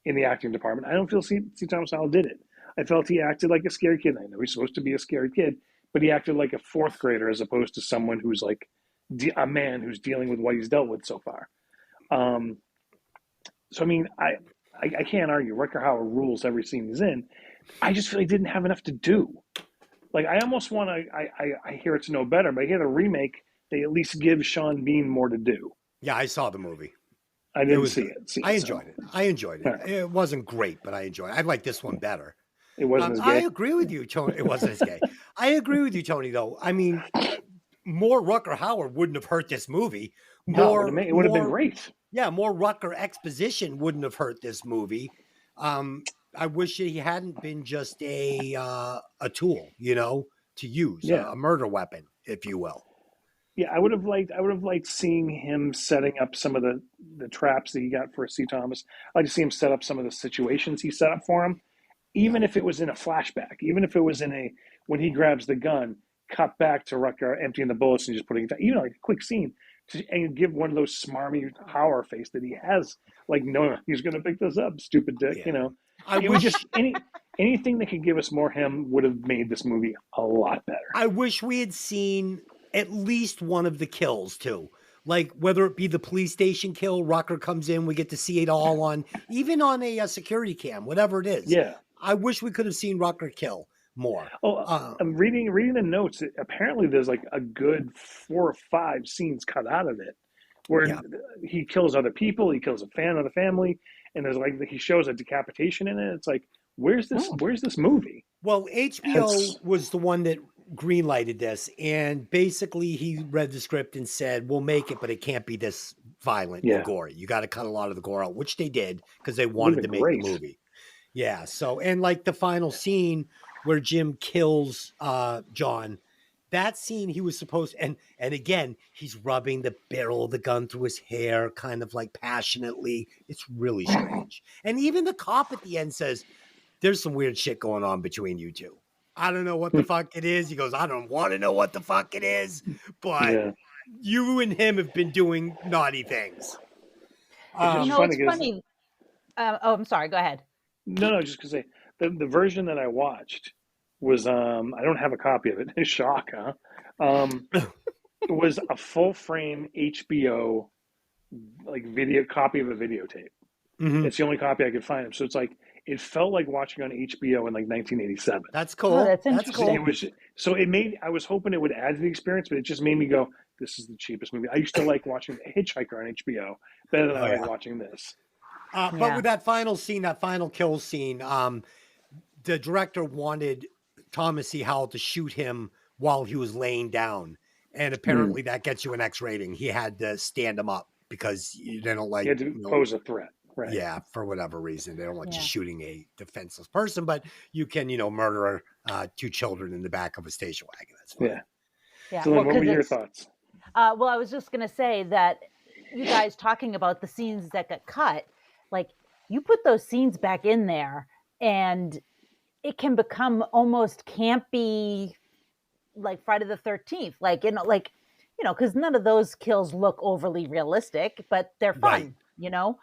in the acting department. I don't feel C. Thomas Howell did it. I felt he acted like a scared kid. I know he's supposed to be a scared kid, but he acted like a 4th grader as opposed to someone who's like a man who's dealing with what he's dealt with so far. So I mean, I can't argue. Rutger Hauer rules every scene he's in. I just really didn't have enough to do. Like, I almost want to. I hear it's no better, but I hear the remake. They at least give Sean Bean more to do. Yeah, I saw the movie. I It didn't was see good. it. I enjoyed it. I enjoyed it. Right. It wasn't great, but I enjoyed it. I like this one better. It wasn't as I gay. agree with you, Tony. It wasn't as gay. I agree with you, Tony, though. I mean, more Rutger Hauer wouldn't have hurt this movie. No, it would have been great. Yeah, more Rutger exposition wouldn't have hurt this movie. I wish he hadn't been just a tool, to use, a murder weapon, if you will. Yeah, I would have liked seeing him setting up some of the traps that he got for C. Thomas. I'd like to see him set up some of the situations he set up for him, even if it was in a flashback, even if it was when he grabs the gun, cut back to Rutger emptying the bullets and just putting it down, like a quick scene, and give one of those smarmy Hauer face that he has, like, no, he's going to pick this up, stupid dick, It was just anything that could give us more him would have made this movie a lot better. I wish we had seen at least one of the kills too. Like, whether it be the police station kill, Rutger comes in, we get to see it all even on a security cam, whatever it is. Yeah. I wish we could have seen Rutger kill more. I'm reading the notes. Apparently there's like a good 4 or 5 scenes cut out of it where he kills other people. He kills a fan of the family. And there's he shows a decapitation in it. It's like, where's this movie? Well, HBO was the one that greenlighted this, and basically he read the script and said, we'll make it, but it can't be this violent or gory. You got to cut a lot of the gore out, which they did because they wanted to make the movie. Yeah. So, and like the final scene where Jim kills John, that scene he was supposed, and again, he's rubbing the barrel of the gun through his hair, kind of like passionately. It's really strange. And even the cop at the end says, there's some weird shit going on between you two. I don't know what the fuck it is. He goes, I don't want to know what the fuck it is, but you and him have been doing naughty things. It's funny. I'm sorry. Go ahead. No, just because the version that I watched was, I don't have a copy of it. Shock, huh? It was a full frame HBO video copy of a videotape. Mm-hmm. It's the only copy I could find. So it's like, it felt like watching on HBO in 1987. That's cool. Oh, that's interesting. I was hoping it would add to the experience, but it just made me go, this is the cheapest movie. I used to like watching Hitchhiker on HBO better than I like watching this. But with that final scene, that final kill scene, the director wanted Thomas C. Howell to shoot him while he was laying down. And apparently that gets you an X rating. He had to stand him up because they don't like... He had to pose a threat. Right. Yeah, for whatever reason. They don't want you shooting a defenseless person, but you can, murder 2 children in the back of a station wagon. That's fine. Yeah. So what were your thoughts? Well, I was just going to say that you guys talking about the scenes that got cut, like, you put those scenes back in there and it can become almost campy, like Friday the 13th. Because none of those kills look overly realistic, but they're fun. Right. Yeah.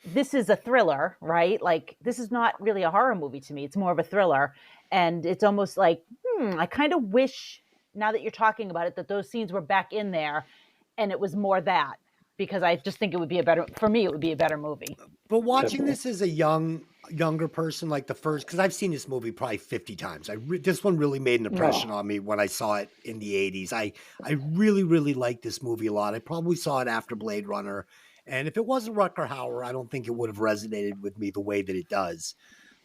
This is a thriller, right? Like, this is not really a horror movie to me. It's more of a thriller. And it's almost like, I kind of wish, now that you're talking about it, that those scenes were back in there and it was more that, because I just think it would be for me, it would be a better movie. But watching this as a younger person, like the first, because I've seen this movie probably 50 times. This one really made an impression on me when I saw it in the 80s. I really, really liked this movie a lot. I probably saw it after Blade Runner. And if it wasn't Rutger Hauer, I don't think it would have resonated with me the way that it does.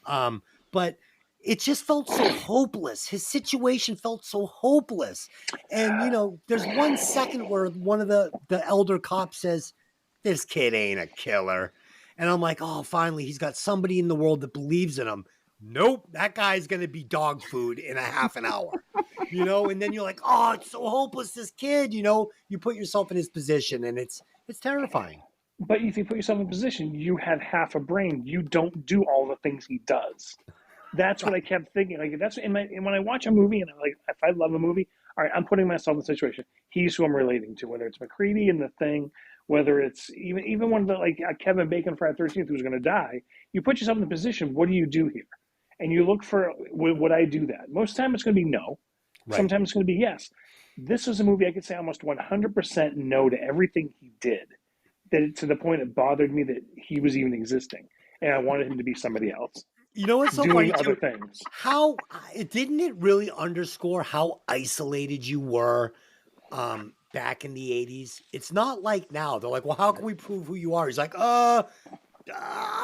But it just felt so hopeless. His situation felt so hopeless. And, there's 1 second where one of the elder cops says, this kid ain't a killer. And I'm like, oh, finally, he's got somebody in the world that believes in him. Nope, that guy's going to be dog food in a half an hour. And then you're like, oh, it's so hopeless, this kid. You put yourself in his position, and it's terrifying. But if you put yourself in a position, you have half a brain. You don't do all the things he does. That's what I kept thinking. Like, that's and when I watch a movie, and if I love a movie, all right, I'm putting myself in the situation. He's who I'm relating to, whether it's McCready in The Thing, whether it's even one of the Kevin Bacon Friday the 13th who's going to die. You put yourself in the position. What do you do here? And you look for, would I do that? Most of the time it's going to be no. Right. Sometimes it's going to be yes. This was a movie I could say almost 100% no to everything he did. To the point it bothered me that he was even existing, and I wanted him to be somebody else. You know what's so doing funny other too? things. How didn't it really underscore how isolated you were back in the 80s? It's not like now. They're like, well, how can we prove who you are? He's like, I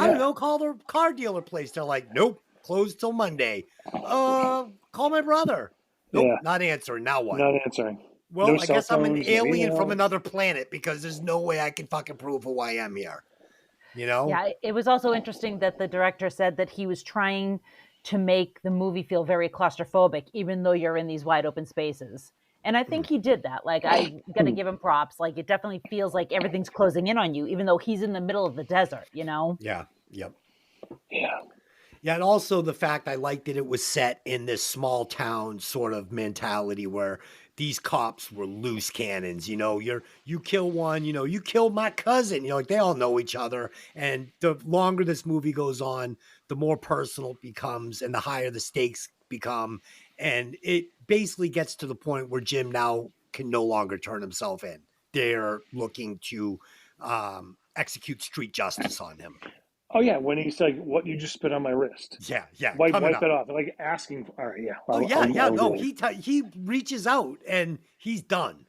don't know, call the car dealer place. They're like, nope, closed till Monday. Call my brother. Nope, not answering. Now what? Not answering. Well, No I cell guess I'm an phones, no alien from emails. another planet because there's no way I can fucking prove who I am here. You know? Yeah, it was also interesting that the director said that he was trying to make the movie feel very claustrophobic, even though you're in these wide open spaces. And I think he did that. Like, I got to give him props. Like, it definitely feels like everything's closing in on you, even though he's in the middle of the desert, you know? Yeah. Yep. Yeah. Yeah, and also the fact I liked that it was set in this small town sort of mentality where these cops were loose cannons. You know, you kill one, you know, you killed my cousin. You know, like they all know each other. And the longer this movie goes on, the more personal it becomes and the higher the stakes become. And it basically gets to the point where Jim now can no longer turn himself in. They're looking to execute street justice on him. Oh yeah, when he's like, "What you just spit on my wrist?" Yeah, Wipe coming it up. off. Like asking. All right, yeah. No, he reaches out and he's done,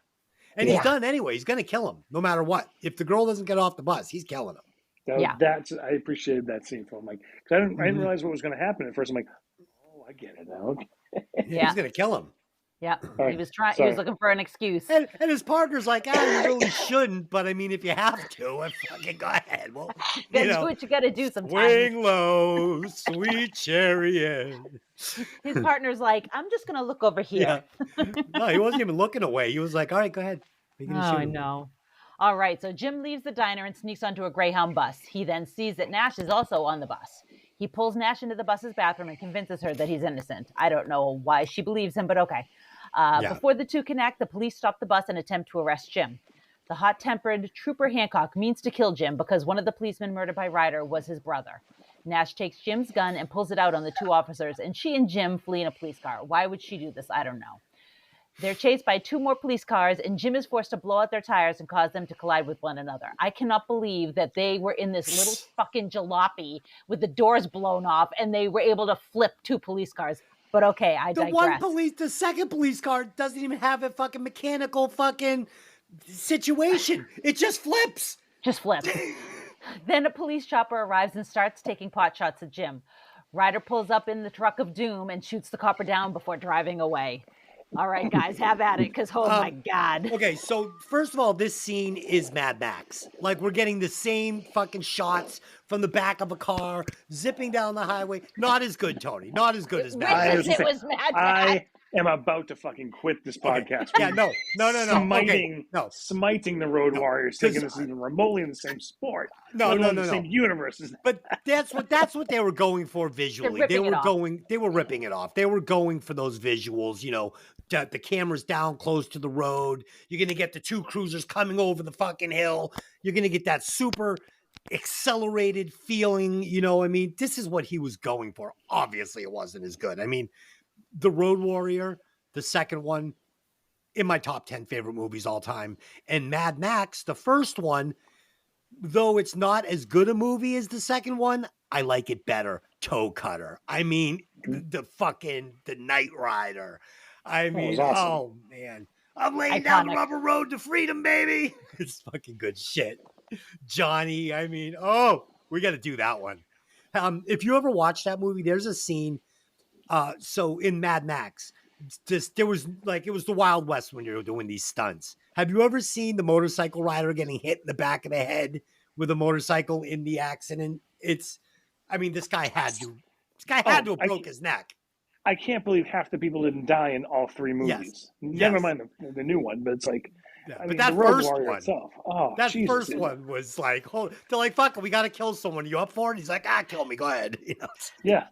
and he's done anyway. He's gonna kill him no matter what. If the girl doesn't get off the bus, he's killing him. I appreciated that scene from like because I didn't realize what was going to happen at first. I'm like, oh, I get it now. Okay. He's gonna kill him. Yeah, Right. he was trying. He was looking for an excuse, and his partner's like, you really shouldn't, but I mean, if you have to, fucking go ahead. Well, you know, do what you got to do sometimes. Swing low, sweet chariot. His partner's like, I'm just gonna look over here. Yeah. No, he wasn't even looking away. He was like, all right, go ahead. I know. All right, so Jim leaves the diner and sneaks onto a Greyhound bus. He then sees that Nash is also on the bus. He pulls Nash into the bus's bathroom and convinces her that he's innocent. I don't know why she believes him, but okay. Before the two connect, the police stop the bus and attempt to arrest Jim. The hot-tempered Trooper Hancock means to kill Jim because one of the policemen murdered by Ryder was his brother. Nash takes Jim's gun and pulls it out on the two officers, and she and Jim flee in a police car. Why would she do this? I don't know. They're chased by two more police cars, and Jim is forced to blow out their tires and cause them to collide with one another. I cannot believe that they were in this little fucking jalopy with the doors blown off, and they were able to flip two police cars. But okay, I digress. The second police car doesn't even have a fucking mechanical fucking situation. It just flips. Then a police chopper arrives and starts taking pot shots at Jim. Ryder pulls up in the truck of doom and shoots the copper down before driving away. All right, guys, have at it, because oh my God. Okay, so first of all, this scene is Mad Max. Like, we're getting the same fucking shots from the back of a car, zipping down the highway. Not as good, Tony. Not as good as Mad Max. It was Mad Max. I am about to fucking quit this podcast. Okay. Yeah, no. Smiting the Road Warriors, thinking this is even remotely in the same sport. No. The same universe. But that's what they were going for visually. They were ripping it off. They were going for those visuals, you know, the camera's down close to the road. You're going to get the two cruisers coming over the fucking hill. You're going to get that super accelerated feeling, you know. I mean, this is what he was going for. Obviously, it wasn't as good. I mean, The Road Warrior, the second one, in my top 10 favorite movies all time. And Mad Max, the first one, though it's not as good a movie as the second one, I like it better. Toe Cutter. I mean, the Night Rider. I mean, awesome. Oh man, I'm laying down the rubber road to freedom, baby. It's fucking good shit. Johnny, I mean, we got to do that one. If you ever watch that movie, there's a scene. So in Mad Max, it was the Wild West when you were doing these stunts. Have you ever seen the motorcycle rider getting hit in the back of the head with a motorcycle in the accident? This guy had to have broke his neck. I can't believe half the people didn't die in all three movies. Never mind the new one, but it's like, but that first one itself. First one was like, they're like, fuck it, we got to kill someone. You up for it? He's like, kill me. Go ahead. You know? Yeah.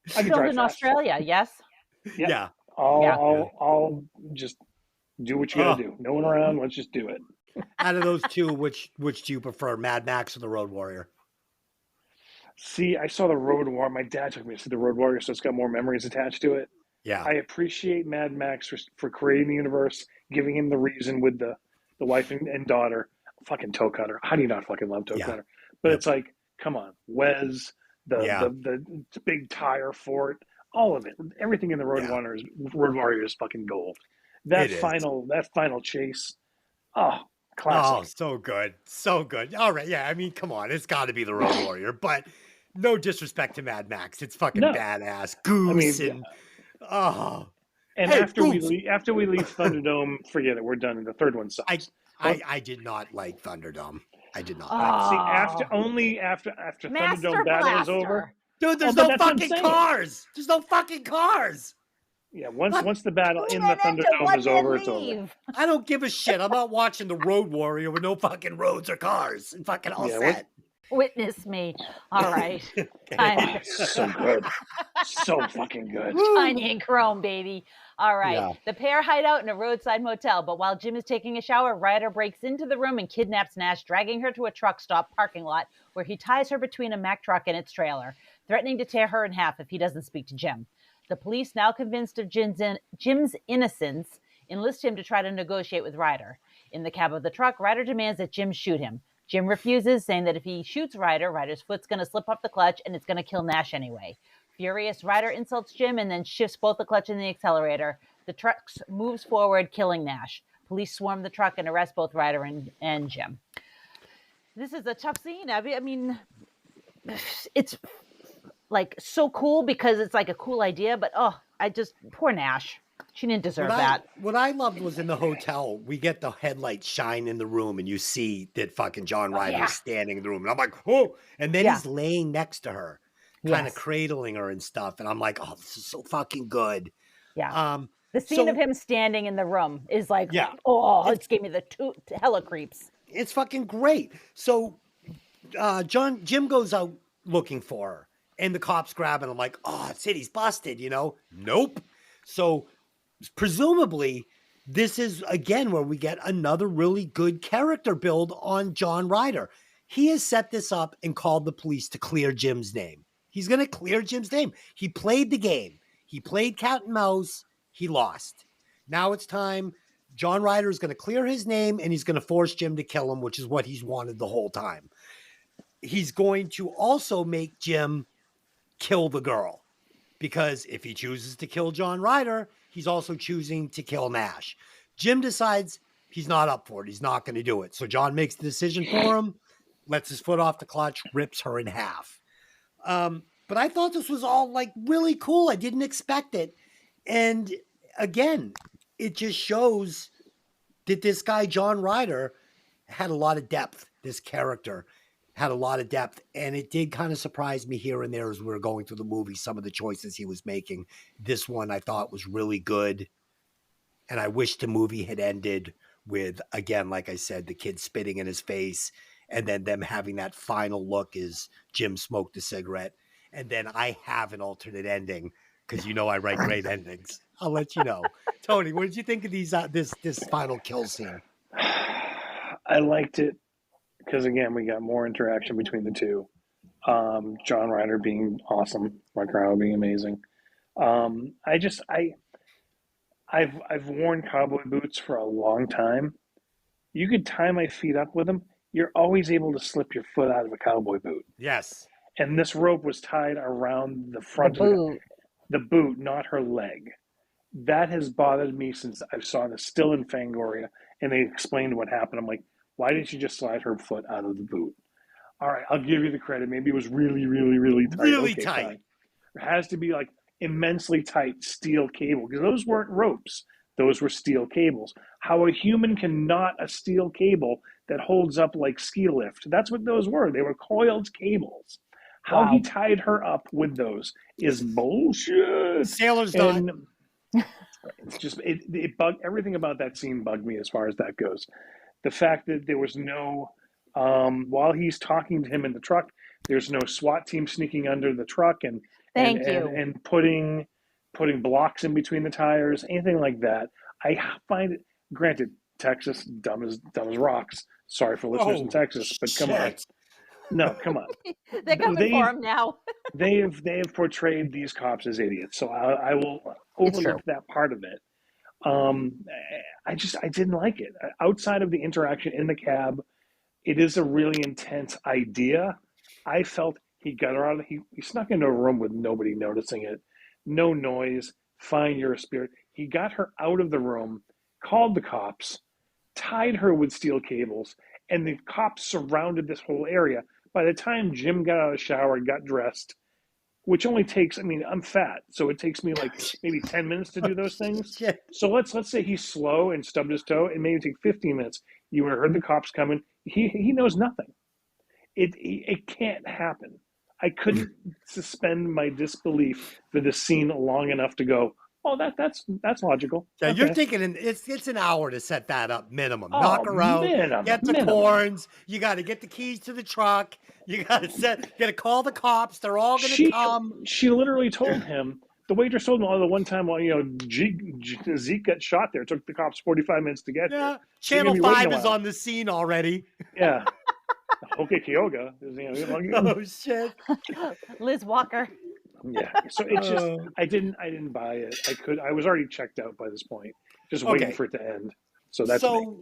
Filmed in Australia, yes? Yeah. I'll just do what you got to do. No one around. Let's just do it. Out of those two, which do you prefer, Mad Max or The Road Warrior? See, I saw The Road Warrior. My dad took me to see The Road Warrior, so it's got more memories attached to it. Yeah. I appreciate Mad Max for creating the universe, giving him the reason with the wife and daughter. Fucking Toe Cutter. How do you not fucking love Toe Cutter? But it's like, come on, Wes, the big tire fort, all of it, everything in the Road Warrior is fucking gold. That final chase, classic. Oh, so good. So good. All right. Yeah. I mean, come on. It's got to be the Road Warrior, but no disrespect to Mad Max. It's fucking badass. Goose And hey, after we leave Thunderdome, forget it. We're done. The third one sucks. I did not like Thunderdome. I did not. See, after Thunderdome battle is over, dude. There's no fucking cars. There's no fucking cars. Yeah, once the battle in the Thunderdome is over, it's over. I don't give a shit. I'm not watching the Road Warrior with no fucking roads or cars and fucking all set. Witness me. All right. So good. So fucking good. Tiny and chrome, baby. All right. Yeah. The pair hide out in a roadside motel, but while Jim is taking a shower, Ryder breaks into the room and kidnaps Nash, dragging her to a truck stop parking lot where he ties her between a Mack truck and its trailer, threatening to tear her in half if he doesn't speak to Jim. The police, now convinced of Jim's innocence, enlist him to try to negotiate with Ryder. In the cab of the truck, Ryder demands that Jim shoot him. Jim refuses, saying that if he shoots Ryder, Ryder's foot's going to slip off the clutch and it's going to kill Nash anyway. Furious, Ryder insults Jim and then shifts both the clutch and the accelerator. The truck moves forward, killing Nash. Police swarm the truck and arrest both Ryder and Jim. This is a tough scene, Abby. I mean, it's like so cool because it's like a cool idea, but poor Nash. She didn't deserve that. What I loved was in the hotel, we get the headlights shine in the room and you see that fucking John Ryder is standing in the room. And I'm like, oh, and then he's laying next to her, kind of cradling her and stuff. And I'm like, oh, this is so fucking good. Yeah. The scene of him standing in the room is like, it gave me the hella creeps. It's fucking great. So Jim goes out looking for her and the cops grab him. I'm like, oh, city's busted, Nope. So presumably this is again where we get another really good character build on John Ryder. He has set this up and called the police to clear Jim's name. He's going to clear Jim's name. He played the game. He played cat and mouse. He lost. Now it's time. John Ryder is going to clear his name and he's going to force Jim to kill him, which is what he's wanted the whole time. He's going to also make Jim kill the girl because if he chooses to kill John Ryder, he's also choosing to kill Nash. Jim decides he's not up for it. He's not going to do it. So John makes the decision for him, lets his foot off the clutch, rips her in half. But I thought this was all like really cool. I didn't expect it. And again, it just shows that this guy, John Ryder, had a lot of depth. This character had a lot of depth. And it did kind of surprise me here and there as we were going through the movie, some of the choices he was making. This one I thought was really good. And I wish the movie had ended with, again, like I said, the kid spitting in his face. And then them having that final look as Jim smoked a cigarette. And then I have an alternate ending because I write great endings. I'll let you know. Tony, what did you think of this final kill scene? I liked it because, again, we got more interaction between the two. John Ryder being awesome, Rutger Hauer being amazing. I've worn cowboy boots for a long time. You could tie my feet up with them. You're always able to slip your foot out of a cowboy boot. Yes. And this rope was tied around the front of the boot, not her leg. That has bothered me since I saw this still in Fangoria, and they explained what happened. I'm like, why didn't you just slide her foot out of the boot? All right, I'll give you the credit. Maybe it was really, really, really tight. Really tight. Fine. It has to be like immensely tight steel cable, because those weren't ropes. Those were steel cables. How a human can knot a steel cable that holds up like ski lift. That's what those were. They were coiled cables. How he tied her up with those is bullshit. Sailor's done. It's just it bugged everything about that scene bugged me as far as that goes. The fact that there was no while he's talking to him in the truck, there's no SWAT team sneaking under the truck and putting blocks in between the tires, anything like that. I find it, granted, Texas dumb as rocks. Sorry for listeners in Texas, but come on. No, come on. They're coming for him now. they have portrayed these cops as idiots, so I will overlook that part of it. I didn't like it. Outside of the interaction in the cab, it is a really intense idea. I felt He got her out. He snuck into a room with nobody noticing it. No noise. Fine, you're a spirit. He got her out of the room, called the cops, tied her with steel cables, and the cops surrounded this whole area. By the time Jim got out of the shower and got dressed, which only takes, I mean, I'm fat, so it takes me like maybe 10 minutes to do those things. So let's say he's slow and stubbed his toe. It may take 15 minutes. You would have heard the cops coming. He knows nothing. It can't happen. I couldn't suspend my disbelief for the scene long enough to go, oh, that's logical. Yeah, okay. You're thinking it's an hour to set that up minimum. Knock her out, get the corns. You got to get the keys to the truck. You got to call the cops. They're all going to come. She literally told him. The waitress told him all the one time while Zeke got shot there. It took the cops 45 minutes to get there. Channel 5 is on the scene already. Yeah. Okay, Kyoga. Oh shit. Liz Walker. Yeah. So it's just I didn't buy it. I was already checked out by this point. Just waiting for it to end. So that's me.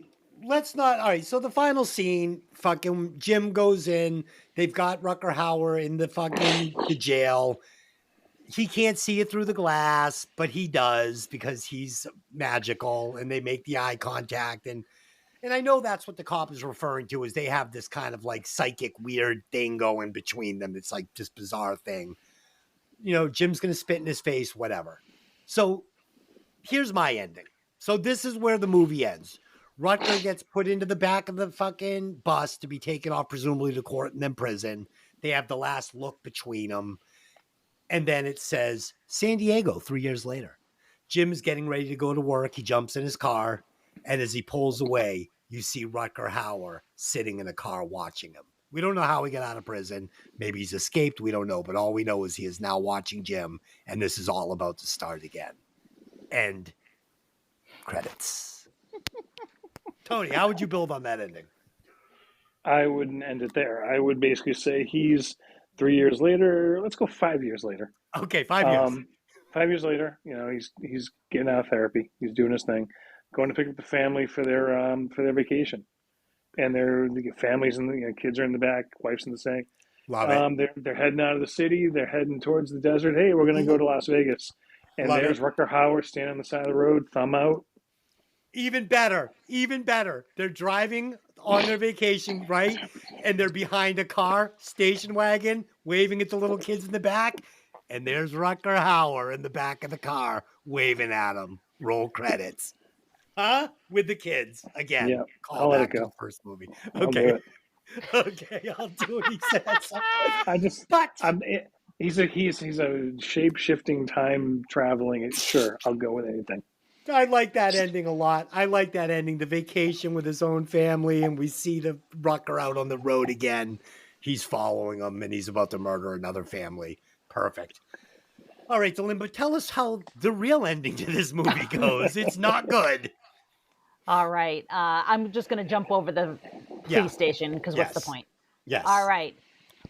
Let's not. All right. So the final scene, fucking Jim goes in. They've got Rutger Hauer in the jail. He can't see it through the glass, but he does because he's magical, and they make the eye contact. And I know that's what the cop is referring to, is they have this kind of like psychic weird thing going between them. It's like this bizarre thing. Jim's going to spit in his face, whatever. So here's my ending. So this is where the movie ends. Rutger gets put into the back of the fucking bus to be taken off, presumably to court and then prison. They have the last look between them. And then it says San Diego 3 years later. Jim's getting ready to go to work. He jumps in his car. And as he pulls away, you see Rutger Hauer sitting in a car watching him. We don't know how he got out of prison. Maybe he's escaped. We don't know. But all we know is he is now watching Jim. And this is all about to start again. End credits. Tony, how would you build on that ending? I wouldn't end it there. I would basically say he's 3 years later. Let's go 5 years later. Okay, 5 years. 5 years later, he's getting out of therapy. He's doing his thing, going to pick up the family for their vacation, and the families and the kids are in the back, wife's in the sink. Love it. They're heading out of the city. They're heading towards the desert. Hey, we're going to go to Las Vegas, and there's Rutger Hauer standing on the side of the road, thumb out. Even better. They're driving on their vacation, right? And they're behind a car, station wagon, waving at the little kids in the back. And there's Rutger Hauer in the back of the car, waving at them. Roll credits. Huh? With the kids. Again. Yeah, Call back to the first movie. Okay. Okay, I'll do what he says. He's a shape-shifting, time traveling. Sure, I'll go with anything. I like that ending a lot. I like that ending. The vacation with his own family, and we see the Rutger out on the road again. He's following him, and he's about to murder another family. Perfect. All right, Dylan, but tell us how the real ending to this movie goes. It's not good. All right. I'm just going to jump over the police station because what's the point? Yes. All right.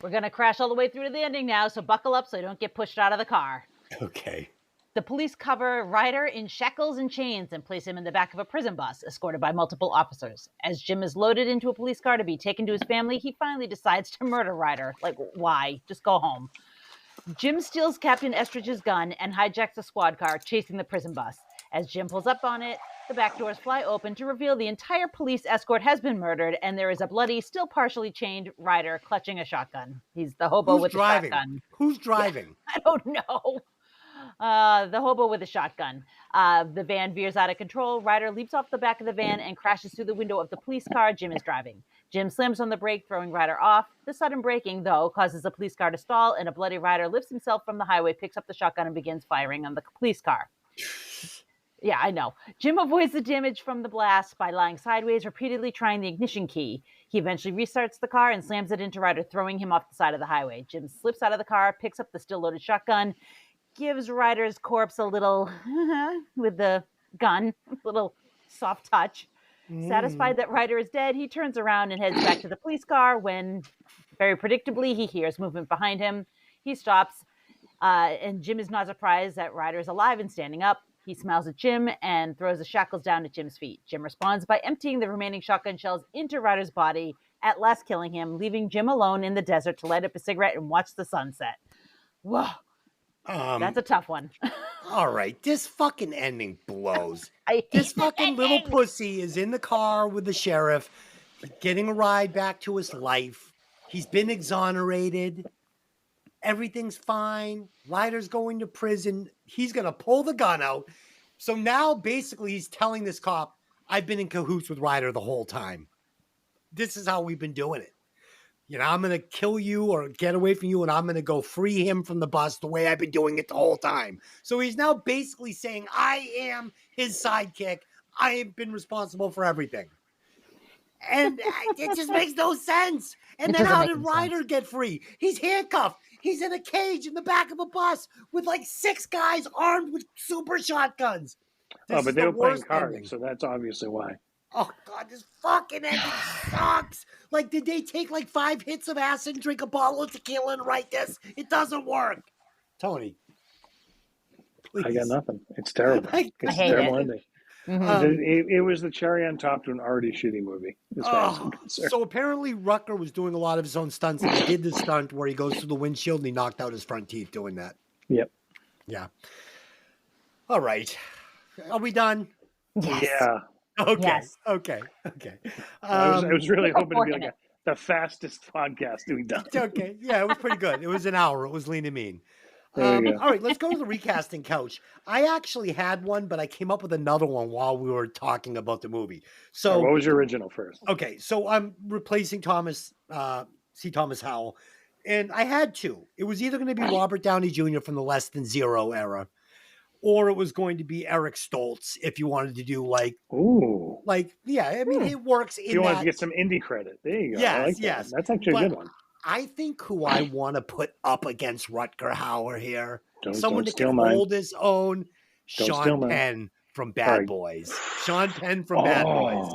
We're going to crash all the way through to the ending now, so buckle up so you don't get pushed out of the car. Okay. The police cover Ryder in shackles and chains and place him in the back of a prison bus, escorted by multiple officers. As Jim is loaded into a police car to be taken to his family, he finally decides to murder Ryder. Like, why? Just go home. Jim steals Captain Estridge's gun and hijacks a squad car, chasing the prison bus. As Jim pulls up on it, the back doors fly open to reveal the entire police escort has been murdered, and there is a bloody, still partially chained Ryder clutching a shotgun. He's the hobo with the shotgun. Who's driving? I don't know. The hobo with a shotgun. The van veers out of control. Ryder leaps off the back of the van and crashes through the window of the police car Jim is driving. Jim slams on the brake, throwing Ryder off. The sudden braking, though, causes the police car to stall, and a bloody Ryder lifts himself from the highway, picks up the shotgun, and begins firing on the police car. Yeah, I know. Jim avoids the damage from the blast by lying sideways, repeatedly trying the ignition key. He eventually restarts the car and slams it into Ryder, throwing him off the side of the highway. Jim slips out of the car, picks up the still loaded shotgun, gives Ryder's corpse a little, with the gun, a little soft touch. Satisfied that Ryder is dead, he turns around and heads back to the police car when, very predictably, he hears movement behind him. He stops, and Jim is not surprised that Ryder is alive and standing up. He smiles at Jim and throws the shackles down at Jim's feet. Jim responds by emptying the remaining shotgun shells into Ryder's body at last killing him, leaving Jim alone in the desert to light up a cigarette and watch the sunset. Whoa. That's a tough one. All right, this fucking ending blows. This fucking little pussy is in the car with the sheriff, getting a ride back to his life. He's been exonerated. Everything's fine. Ryder's going to prison. He's going to pull the gun out. So now basically he's telling this cop, I've been in cahoots with Ryder the whole time. This is how we've been doing it. You know, I'm going to kill you or get away from you, and I'm going to go free him from the bus the way I've been doing it the whole time. So he's now basically saying, I am his sidekick. I have been responsible for everything. And it just makes no sense. And then how did Ryder get free? He's handcuffed. He's in a cage in the back of a bus with like 6 guys armed with super shotguns. But they were playing cards, so that's obviously why. Oh, God, this fucking ending sucks. Like, did they take like 5 hits of acid and drink a bottle of tequila and write this? It doesn't work. Tony. Please. I got nothing. It's terrible. It's a terrible ending. Mm-hmm. It was the cherry on top to an already shitty movie. So apparently Rutger was doing a lot of his own stunts, and he did the stunt where he goes through the windshield and he knocked out his front teeth doing that. Yep. Yeah. All right. Are we done? Yes. Yeah. Okay. Yes. Okay. I was really hoping to be like the fastest podcast we've done. Okay. Yeah, it was pretty good. It was an hour. It was lean and mean. There you go. All right, let's go to the recasting couch. I actually had one, but I came up with another one while we were talking about the movie. So what was your original first? Okay, so I'm replacing Thomas Howell, and I had 2. It was either going to be Robert Downey Jr. from the Less Than Zero era, or it was going to be Eric Stoltz if you wanted to do it works in if you wanted to get some indie credit. There you go. Yes, yes. That's actually a good one. I think who I want to put up against Rutger Hauer here, someone that steal can mine. hold his own, Sean Penn from Bad Boys. Sean Penn from Bad Boys.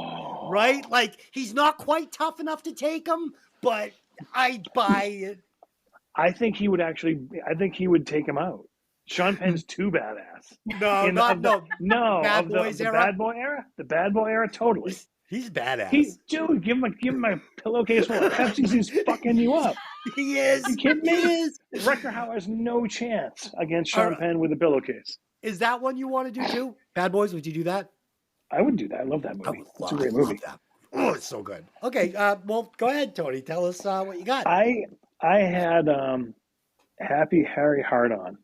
Right? Like, he's not quite tough enough to take him, but I'd buy it. I think he would take him out. Sean Penn's too badass. No. Bad Boys the era? Bad Boy era? The Bad Boy era, totally. He's badass. Give him a pillowcase full of Pepsi. He's fucking you up. He is. You kidding me? He is. Rutger Hauer has no chance against Sean Penn with a pillowcase. Is that one you want to do too? Bad Boys, would you do that? I would do that. I love that movie. It's a great movie. Oh, it's so good. Okay, well, go ahead, Tony. Tell us what you got. I had Happy Harry Hardon,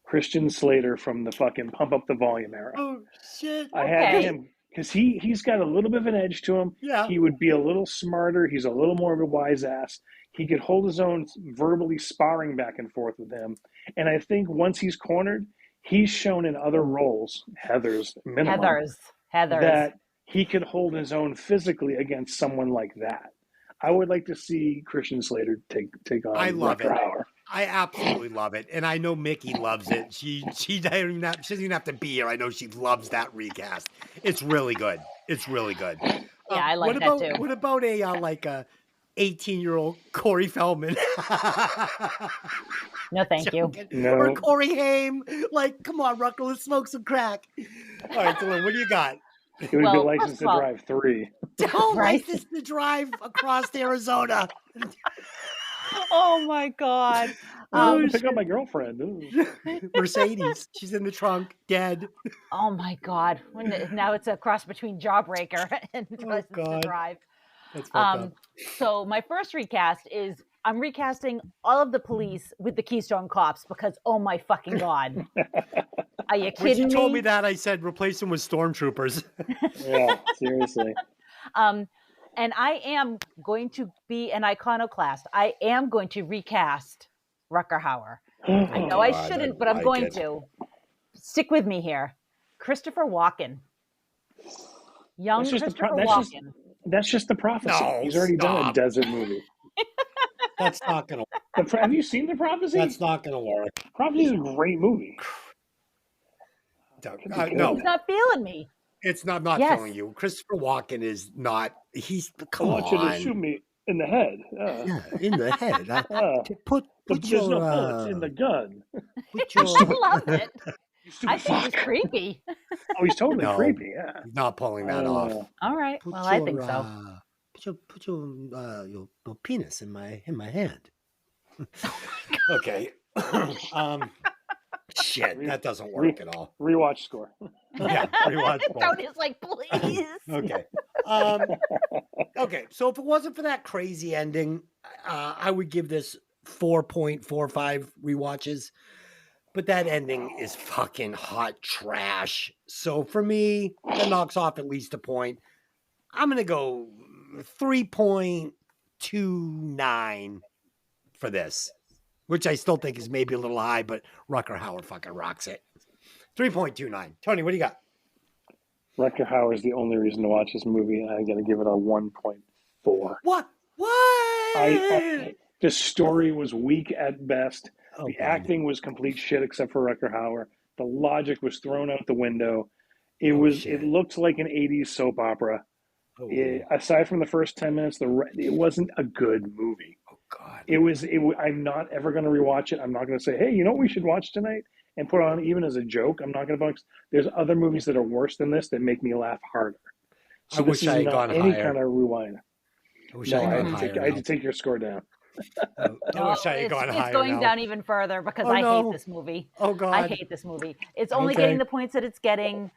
Christian Slater from the fucking Pump Up the Volume era. Oh shit! I had him because he's got a little bit of an edge to him. Yeah, he would be a little smarter. He's a little more of a wise ass. He could hold his own, verbally sparring back and forth with him. And I think once he's cornered, he's shown in other roles, Heathers, that he could hold his own physically against someone like that. I would like to see Christian Slater take on Rutger Hauer. I absolutely love it, and I know Mikki loves it. She doesn't even have to be here. I know she loves that recast. It's really good. Yeah, I like that too. What about a 18-year-old Corey Feldman? No, thank you. No. Or Corey Haim. Like, come on, Rutger, let's smoke some crack. All right, Dylan, what do you got? It would be License to Drive 3. License to Drive across Arizona. Oh my God. Pick up my girlfriend. Mercedes. She's in the trunk, dead. Oh my God. Now it's a cross between Jawbreaker and License to Drive. That's fucked up. So my first recast is I'm recasting all of the police with the Keystone Cops because, oh my fucking God. Are you kidding me? When you told me that, I said replace them with stormtroopers. Yeah, seriously. And I am going to be an iconoclast. I am going to recast Rutger Hauer. I know I shouldn't, but I'm going to. Stick with me here. Christopher Walken. Young Christopher Walken. That's just The Prophecy. No, he's already done a desert movie. That's not going to work. Have you seen The Prophecy? That's not going to work. Prophecy is a great movie. No. He's not feeling me. It's not feeling you. Christopher Walken is not. Come on. I want you to shoot me in the head. Yeah, in the head. But there's no bullets in the gun. I love it. I think he's creepy. Oh, he's totally creepy. Yeah, he's not pulling that off. All right. Well, I think so. put your penis in my hand. Okay. Shit, that doesn't work at all. Rewatch score. Yeah, rewatch score. Tony's like, please. Okay. Okay. So if it wasn't for that crazy ending, I would give this 4.45 rewatches. But that ending is fucking hot trash. So for me, that knocks off at least a point. I'm gonna go 3.29 for this, which I still think is maybe a little high, but Rutger Hauer fucking rocks it. 3.29. Tony, what do you got? Rutger Hauer is the only reason to watch this movie, and I'm going to give it a 1.4. What? The story was weak at best. Oh, the God. acting was complete shit except for Rutger Hauer. The logic was thrown out the window. It looked like an 80s soap opera. Oh. Aside from the first 10 minutes, it wasn't a good movie. Oh, God. I'm not ever going to rewatch it. I'm not going to say, hey, you know what we should watch tonight? And put it on even as a joke. I'm not going to. There's other movies that are worse than this that make me laugh harder. So I wish I had gone any higher. kind of rewind. I wish I had gone higher. I had to take your score down. I wish I had gone higher. It's going down even further because I hate this movie. Oh, God. I hate this movie. It's only getting the points that it's getting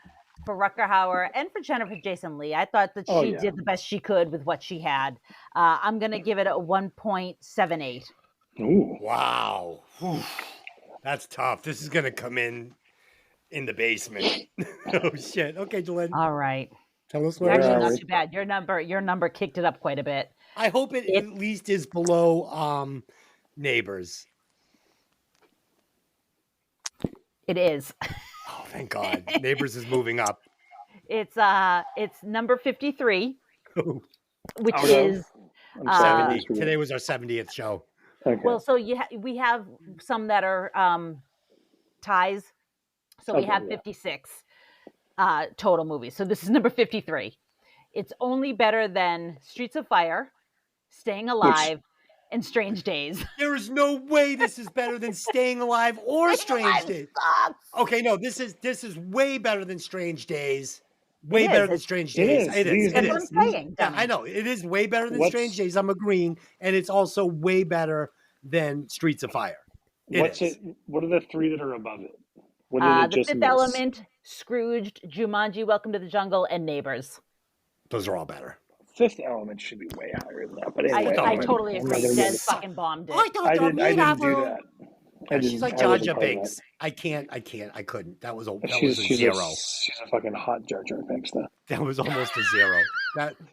for Rutger Hauer and for Jennifer Jason Leigh. I thought that she did the best she could with what she had. I'm going to give it a 1.78. Ooh. Wow. Whew. That's tough. This is going to come in the basement. Oh, shit. Okay, Jolene. All right. Tell us It's where actually not too bad. Your number kicked it up quite a bit. I hope it at least is below Neighbors. It is. Oh, thank God. Neighbors is moving up. It's number 53, which Oh, is 70. Today was our 70th show. Okay. well. So we have some that are ties. So we have 56 total movies. So this is number 53. It's only better than Streets of Fire, Staying Alive, and Strange Days. There is no way this is better than Staying Alive or Strange Days. Sucks. Okay, no, this is way better than Strange Days. Way better than Strange Days. It is. That's what I'm saying. Yeah, I know. It is way better than Strange Days. I'm agreeing. And it's also way better than Streets of Fire. What are the three that are above it? What The did it just Fifth miss? Element, Scrooged, Jumanji, Welcome to the Jungle, and Neighbors. Those are all better. Fifth Element should be way higher than that. But anyway, I totally agree. Des fucking bombed it. I didn't do that. She's like Jar Jar Binks. I couldn't. That was a zero. She's a fucking hot Jar Jar Binks though. That was almost a zero.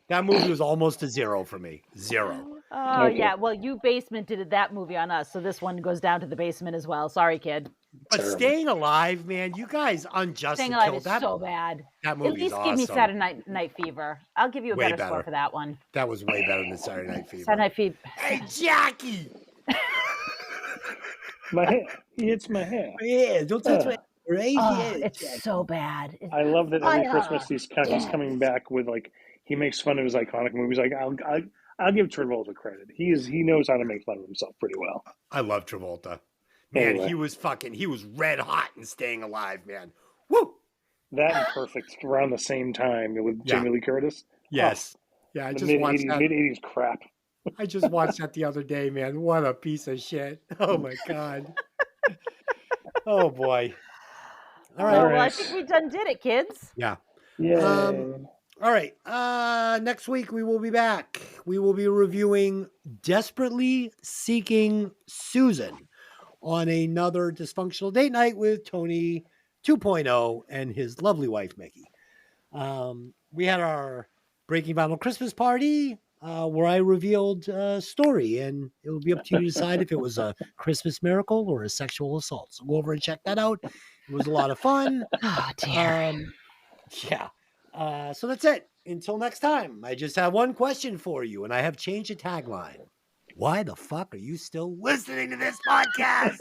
That movie was almost a zero for me. Zero. Oh, yeah. Well, you basemented that movie on us, so this one goes down to the basement as well. Sorry, kid. But Terrible. Staying Alive, man, you guys unjustly Staying Alive killed is that. so bad. That movie At least is give me awesome. Saturday Night Fever. I'll give you a better score for that one. That was way better than Saturday Night Fever. Saturday Night Fever. Hey, Jackie! My hair. He hits my hair. Yeah, don't touch my crazy head. It's so bad. I love that every Christmas he's coming back with he makes fun of his iconic movies. I'll give Travolta credit. He knows how to make fun of himself pretty well. I love Travolta. Man, Anyway. he was red hot in Staying Alive, man. Woo! That and Perfect around the same time with Jamie Lee Curtis. Yes. Yeah, I The just watched that. mid-80s crap. I just watched that the other day, man. What a piece of shit. Oh my God. Oh boy. All right. Well, I think we done did it, kids. Yeah. Yeah. All right. Next week we will be back. We will be reviewing Desperately Seeking Susan on another Dysfunctional Date Night with Tony 2.0 and his lovely wife, Mikki. We had our Breaking Vinyl Christmas party where I revealed a story, and it will be up to you to decide if it was a Christmas miracle or a sexual assault. So go over and check that out. It was a lot of fun. Oh, dear. Yeah. So that's it. Until next time, I just have one question for you, and I have changed the tagline. Why the fuck are you still listening to this podcast?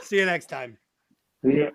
See you next time. Yeah.